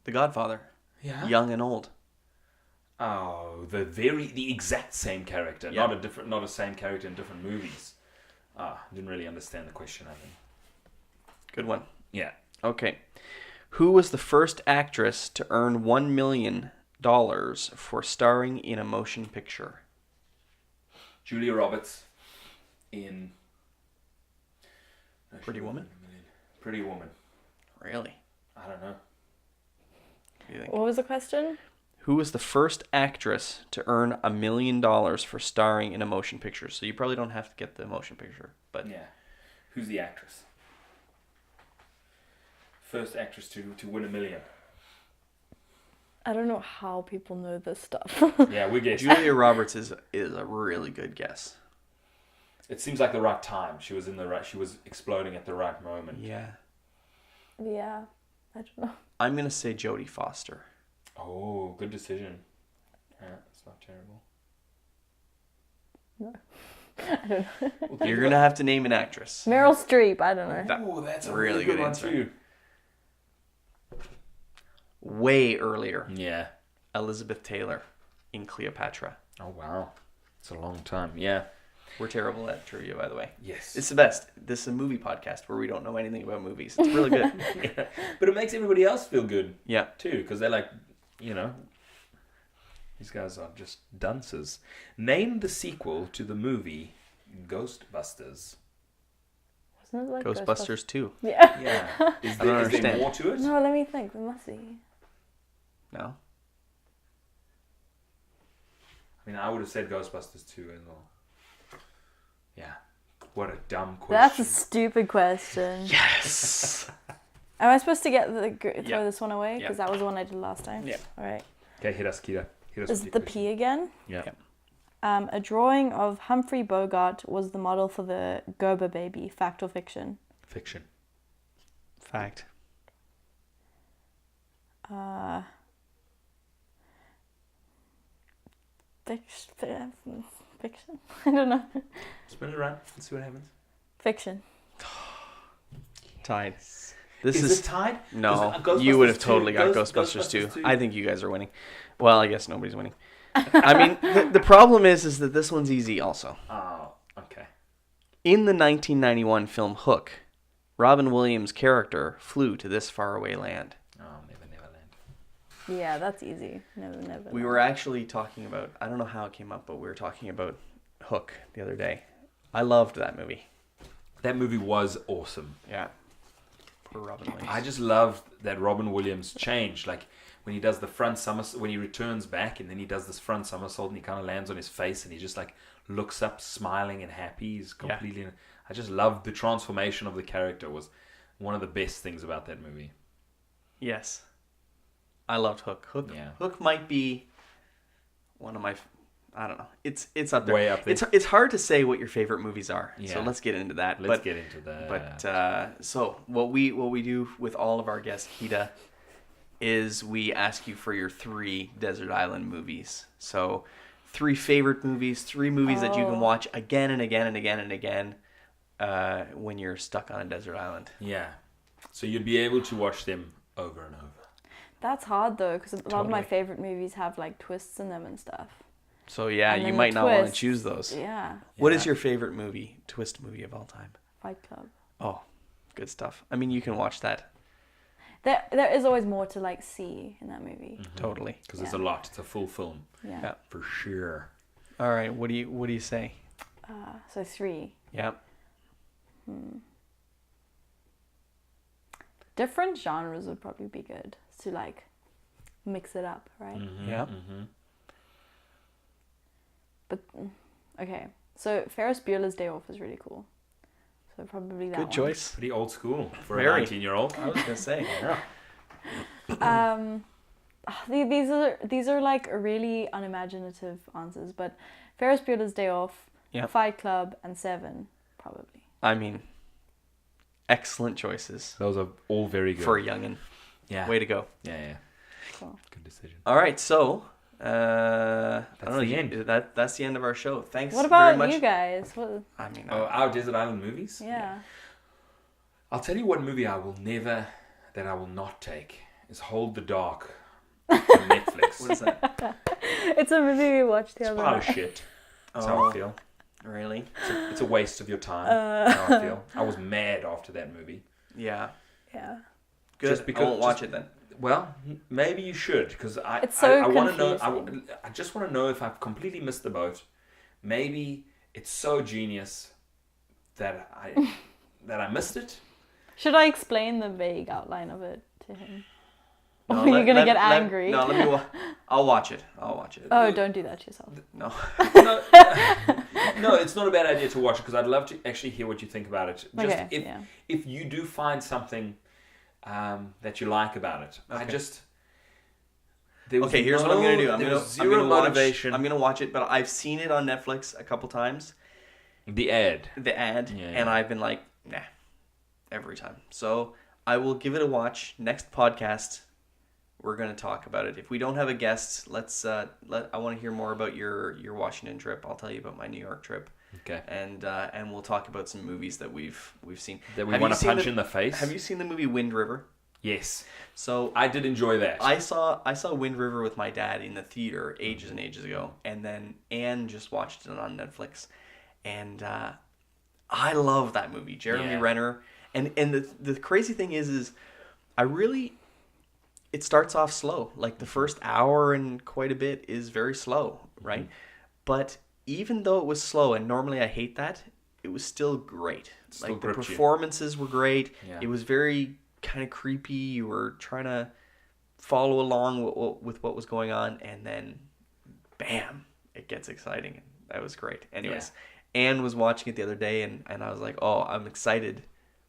The Godfather, Yeah. young and old. Oh, the exact same character, Yeah. not a same character in different movies. Didn't really understand the question. I think. Good one. Yeah. Okay, who was the first actress to earn $1 million for starring in a motion picture? Julia Roberts in Pretty Woman? Pretty Woman. Really? I don't know. What do you think? What was the question? Who was the first actress to earn $1 million for starring in a motion picture? So you probably don't have to get the motion picture, but Yeah. Who's the actress? First actress to win $1 million. I don't know how people know this stuff. Yeah, we guess. Julia Roberts is a really good guess. It seems like the right time. She was She was exploding at the right moment. Yeah. Yeah, I don't know. I'm gonna say Jodie Foster. Oh, good decision. Yeah, it's not terrible. I don't know. You're gonna have to name an actress. Meryl Streep, I don't know. That- Oh, that's a really really good good one answer. too. Way earlier, Yeah. Elizabeth Taylor in Cleopatra. Oh wow, it's a long time. Yeah. We're terrible at trivia, by the way. Yes. It's the best. This is a movie podcast where we don't know anything about movies. It's really good. Yeah. But it makes everybody else feel good Yeah. too, because they're like, these guys are just dunces. Name the sequel to the movie Ghostbusters. Wasn't it like Ghostbusters 2. Yeah. Yeah. Is I don't there understand. more to it? No, let me think. There must be. No? I mean, I would have said Ghostbusters 2 as well. Yeah. What a dumb question. That's a stupid question. Yes! Am I supposed to throw Yeah. this one away? Yeah. Because that was the one I did last time. Yeah. All right. Okay, hit us, Keetah. Hit us Is with it your the question. P again? Yeah. Yeah. A drawing of Humphrey Bogart was the model for the Gerber baby. Fact or fiction? Fiction. Fact. Fiction? I don't know. Spin it around. Let's see what happens. Fiction. Tied. This Is it tied? No, Ghostbusters you would have 2 totally got Ghostbusters Ghostbusters 2. 2. I think you guys are winning. Well, I guess nobody's winning. I mean, the problem is that this one's easy also. Oh, okay. In the 1991 film Hook, Robin Williams' character flew to this faraway land. Oh, Never Land. Yeah, that's easy. Never. We were actually talking about, I don't know how it came up, but we were talking about Hook the other day. I loved that movie. That movie was awesome. Yeah. Poor Robin Williams. I just loved that Robin Williams changed. Like when he does the front somersault, when he returns back and then he does this front somersault and he kind of lands on his face and he just like looks up smiling and happy. He's completely... I just loved the transformation of the character. Was one of the best things about that movie. Yes. I loved Hook. Yeah. Hook might be one of my... I don't know. It's up there. Way up there. It's hard to say what your favorite movies are. So Yeah. let's get into that. Let's get into that. But so what we do with all of our guests, Keetah, is we ask you for your 3 desert island movies. So 3 favorite movies, 3 movies that you can watch again and again and again and again when you're stuck on a desert island. Yeah. So you'd be able to watch them over and over. That's hard though, because a lot of my Totally. favorite movies have like twists in them and stuff. So yeah, And you then the might not want to twists, choose those. Yeah. What Yeah. is your favorite twist movie of all time? Fight Club. Oh, good stuff. I mean, you can watch that. There is always more to like see in that movie. Totally. Because it's a lot. It's a full film. Yeah. Yeah. For sure. All right, what do you say? So 3. Yeah. Different genres would probably be good to like mix it up, right? Yeah. But okay, so Ferris Bueller's Day Off is really cool. So probably that Good one. choice. Pretty old school for Very. a 19-year-old. I was gonna say. Yeah. These are like really unimaginative answers, but Ferris Bueller's Day Off, Yeah. Fight Club, and Seven probably. I mean, excellent choices Those are all very good. for a youngin. Yeah. Way to go. Yeah. Cool. Good decision. All right, so I don't know, the end. That's the end of our show. Thanks. What very about much. you guys? What? I mean, Oh, our Desert Island movies? Yeah. I'll tell you what movie that I will not take is Hold the Dark on Netflix. what is that? It's a movie we watched the It's other pile of night. shit. That's how I feel. Really? It's a waste of your time. That's how I feel. I was mad after that movie. Yeah. Yeah. Good. Just because- I won't watch just- it then. Well, maybe you should, because It's so I want to know. confusing. I just want to know if I've completely missed the boat. Maybe it's so genius that I missed it. Should I explain the vague outline of it to him? No, Or are you gonna get angry? No, let me. I'll watch it. Oh, don't do that to yourself. No. No, it's not a bad idea to watch it because I'd love to actually hear what you think about it. Just Okay, if you do find something that you like about it, Okay. there was Here's what I'm gonna do. there was zero motivation. I'm gonna watch it, but I've seen it on Netflix a couple times. The ad. The ad, Yeah, and I've been like, nah, every time. So I will give it a watch. Next podcast, we're gonna talk about it. If we don't have a guest, let's. I want to hear more about your Washington trip. I'll tell you about my New York trip. Okay. And we'll talk about some movies that we've seen. That we Have want you to seen punch the- in the face. Have you seen the movie Wind River? Yes, So I did enjoy that. I saw Wind River with my dad in the theater ages and ages ago, and then Anne just watched it on Netflix, and I love that movie. Jeremy Yeah. Renner, and the crazy thing is it starts off slow. Like the first hour and quite a bit is very slow, right? But even though it was slow, and normally I hate that, it was still great. Still Like the gripped you. performances were great. Yeah. It was very kind of creepy. You were trying to follow along with what was going on, and then bam, it gets exciting. That was great. Anyways, Anne was watching it the other day, and I was like, oh, I'm excited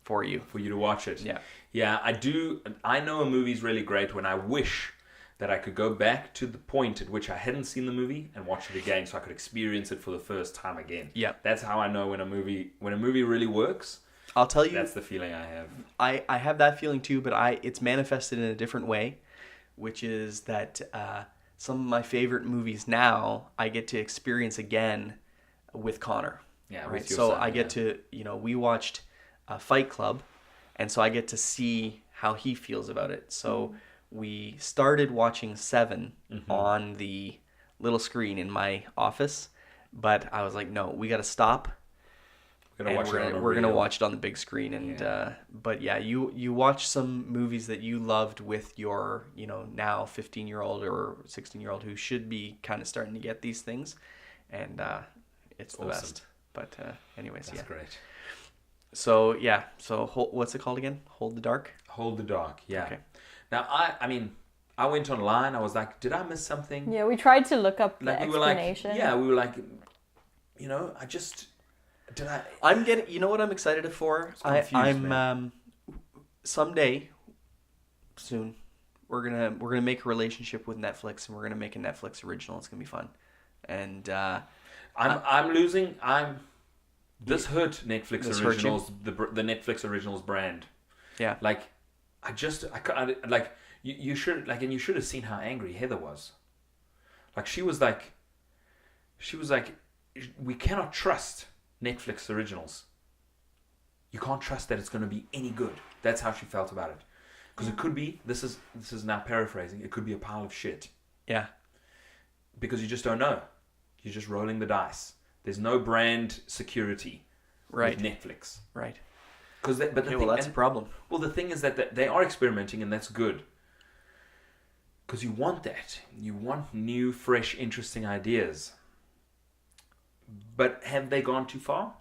for you. for you to watch it. Yeah. Yeah, I do. I know a movie's really great when I wish that I could go back to the point at which I hadn't seen the movie and watch it again, so I could experience it for the first time again. Yeah. That's how I know when a movie really works. I'll tell you, That's the feeling I have. I have that feeling too, but it's manifested in a different way, which is that some of my favorite movies now I get to experience again with Connor. Yeah, Right. with your So son, I get to, we watched Fight Club, and so I get to see how he feels about it. So we started watching Seven on the little screen in my office, but I was like, no, we got to stop. We're gonna watch it on the big screen, and but yeah, you watch some movies that you loved with your now 15-year-old or 16-year-old who should be kind of starting to get these things, and it's the Awesome. best. But anyways, That's great. So what's it called again? Hold the Dark. Hold the Dark. Yeah. Okay. Now I mean I went online. I was like, did I miss something? Yeah, we tried to look up the Like we were explanation. we were like, I just did I. I'm getting. You know what I'm excited for? confused, I'm someday, soon, we're gonna make a relationship with Netflix, and we're gonna make a Netflix original. It's gonna be fun, and This hurt Netflix This hurt you? Originals, the Netflix Originals brand. yeah, Like, I like You should like, and you should have seen how angry Heather was. Like she was like, we cannot trust Netflix originals. You can't trust that it's going to be any good. That's how she felt about it. Because it could be, this is now paraphrasing, it could be a pile of shit. Yeah. Because you just don't know. You're just rolling the dice. There's no brand security Right. with Netflix. Right. Well, that's a problem. Well, the thing is that they are experimenting, and that's good. Because you want that. You want new, fresh, interesting ideas. But have they gone too far?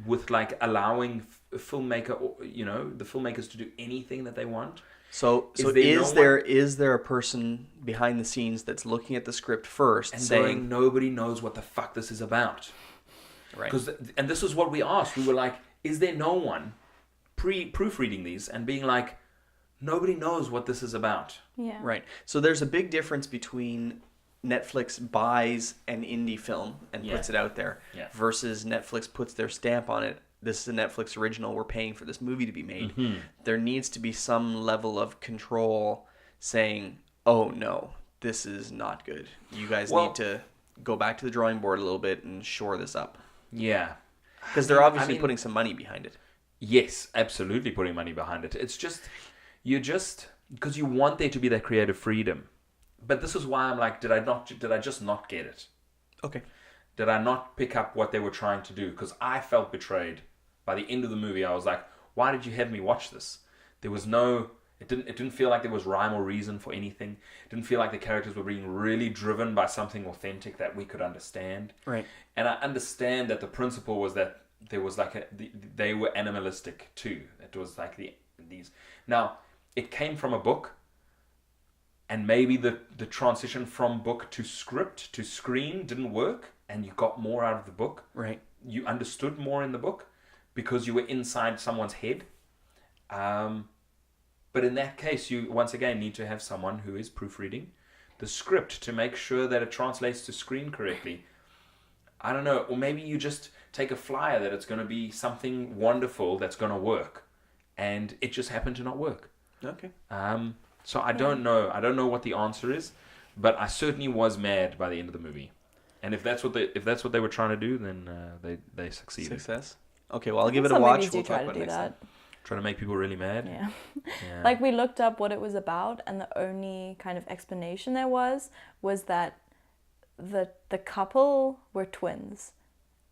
With like allowing a filmmaker, or, the filmmakers to do anything that they want? So is there a person behind the scenes that's looking at the script first and saying going, nobody knows what the fuck this is about? Right. And this is what we asked. We were like, is there no one proofreading these and being like, nobody knows what this is about? Yeah. Right. So there's a big difference between Netflix buys an indie film and puts it out there versus Netflix puts their stamp on it. This is a Netflix original. We're paying for this movie to be made. Mm-hmm. There needs to be some level of control saying, oh, no, this is not good. You guys need to go back to the drawing board a little bit and shore this up. Yeah. Because they're obviously putting some money behind it. Yes, absolutely putting money behind it. It's just, because you want there to be that creative freedom. But this is why I'm like, did I just not get it? Okay. Did I not pick up what they were trying to do? Because I felt betrayed. By the end of the movie, I was like, why did you have me watch this? There was it didn't feel like there was rhyme or reason for anything. It didn't feel like the characters were being really driven by something authentic that we could understand. Right. And I understand that the principle was that there was like they were animalistic too. It was like these. Now, it came from a book. And maybe the transition from book to script to screen didn't work, and you got more out of the book. Right. You understood more in the book because you were inside someone's head. But in that case, you once again need to have someone who is proofreading the script to make sure that it translates to screen correctly. I don't know, or maybe you just take a flyer that it's going to be something wonderful that's going to work, and it just happened to not work. Okay. So I don't know. I don't know what the answer is, but I certainly was mad by the end of the movie. And if that's what they were trying to do, then they succeeded. Success. Okay, well I'll give it a watch. We'll try talk about to do next that. time. Trying to make people really mad. Yeah. Yeah. Like we looked up what it was about, and the only kind of explanation there was that the couple were twins,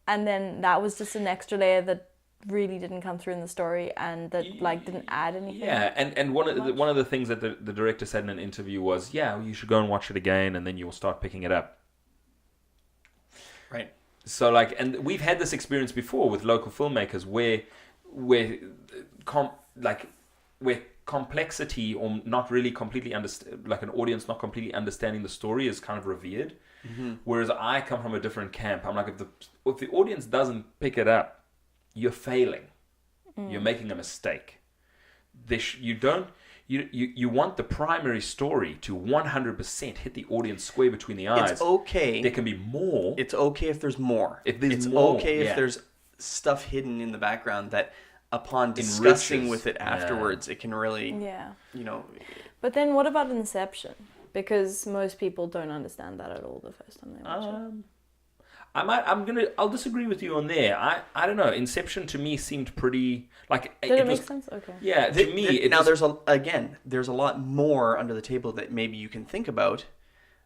and then that was just an extra layer that really didn't come through in the story, and that like didn't add anything. Yeah, and one of the things that the director said in an interview was, you should go and watch it again, and then you will start picking it up. Right. So like, and we've had this experience before with local filmmakers where complexity or not really completely like an audience not completely understanding the story is kind of revered. Mm-hmm. Whereas I come from a different camp. I'm like, if the audience doesn't pick it up, you're failing. You're making a mistake. You want the primary story to 100% hit the audience square between the eyes. It's okay. There can be more. It's okay if there's more. It's okay if there's stuff hidden in the background that upon discussing with it afterwards, it can really, But then what about Inception? Because most people don't understand that at all the first time they watch it. Oh. I'll disagree with you on there. I don't know. Inception to me seemed pretty like. Did it make sense? Okay. Yeah, to me. There's a lot more under the table that maybe you can think about,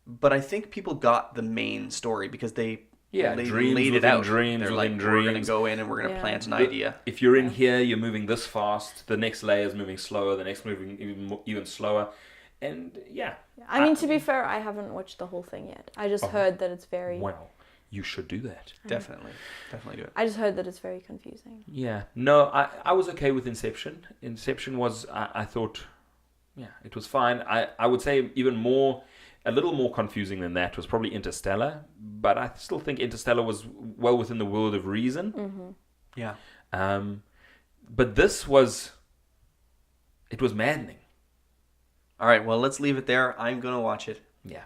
but I think people got the main story because they laid it out. They're like, we're going to go in and we're going to plant an idea. If you're in here, you're moving this fast. The next layer is moving slower. The next moving even slower. And I mean, to be fair, I haven't watched the whole thing yet. I just heard that it's very. Well, you should do that. Definitely do it. I just heard that it's very confusing. Yeah. No, I was okay with Inception. Inception was, I thought, it was fine. I would say a little more confusing than that was probably Interstellar, but I still think Interstellar was well within the world of reason. Mm-hmm. Yeah. But this was maddening. All right, well, let's leave it there. I'm going to watch it. Yeah.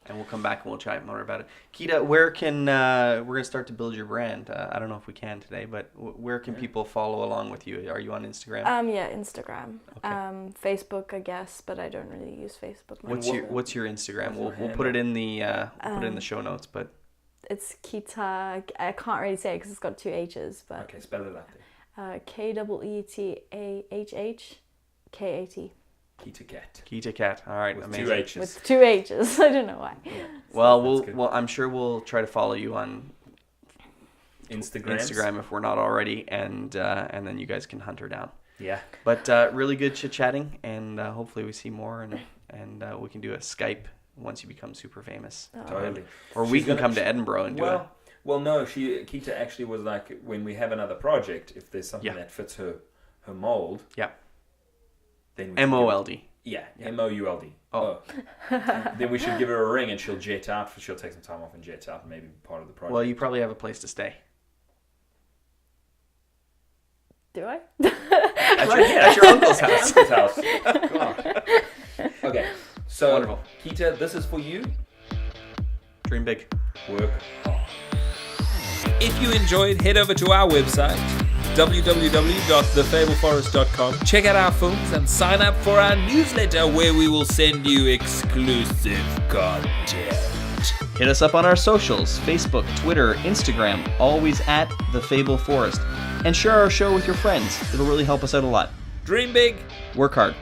and we'll come back and we'll chat more about it. Keetah, where can we're gonna start to build your brand? I don't know if we can today, but where can people follow along with you? Are you on Instagram? Yeah, Instagram. Okay. Facebook, I guess, but I don't really use Facebook much. What's your Instagram? We'll put it in the put it in the show notes, but it's Keetah. I can't really say because it's got 2 H's, but Okay, spell it out there. KeetahhKat. KeetahhKat. KeetahhKat. All right, With amazing. 2 H's. With 2 H's. I don't know why. Well, good. I'm sure we'll try to follow you on Instagram if we're not already, and then you guys can hunt her down. Yeah. But really good chit-chatting, and hopefully we see more, and we can do a Skype once you become super famous. Totally. Or we She's can gonna- come to Edinburgh and do it. Well, no. Keetah actually was like, when we have another project, if there's something Yeah. that fits her mold. Yeah. Then we should MOLD. Yeah, MOULD. Oh. Then we should give her a ring and she'll jet out. She'll take some time off and jet out, and maybe be part of the project. Well, you probably have a place to stay. Do I? At your uncle's house. Uncle's house. Come on. Okay, so Wonderful. Keetah, this is for you. Dream big. Work hard. If you enjoyed, head over to our website, www.thefableforest.com. Check out our films and sign up for our newsletter where we will send you exclusive content. Hit us up on our socials, Facebook, Twitter, Instagram, always at The Fable Forest. And share our show with your friends. It'll really help us out a lot. Dream big. Work hard.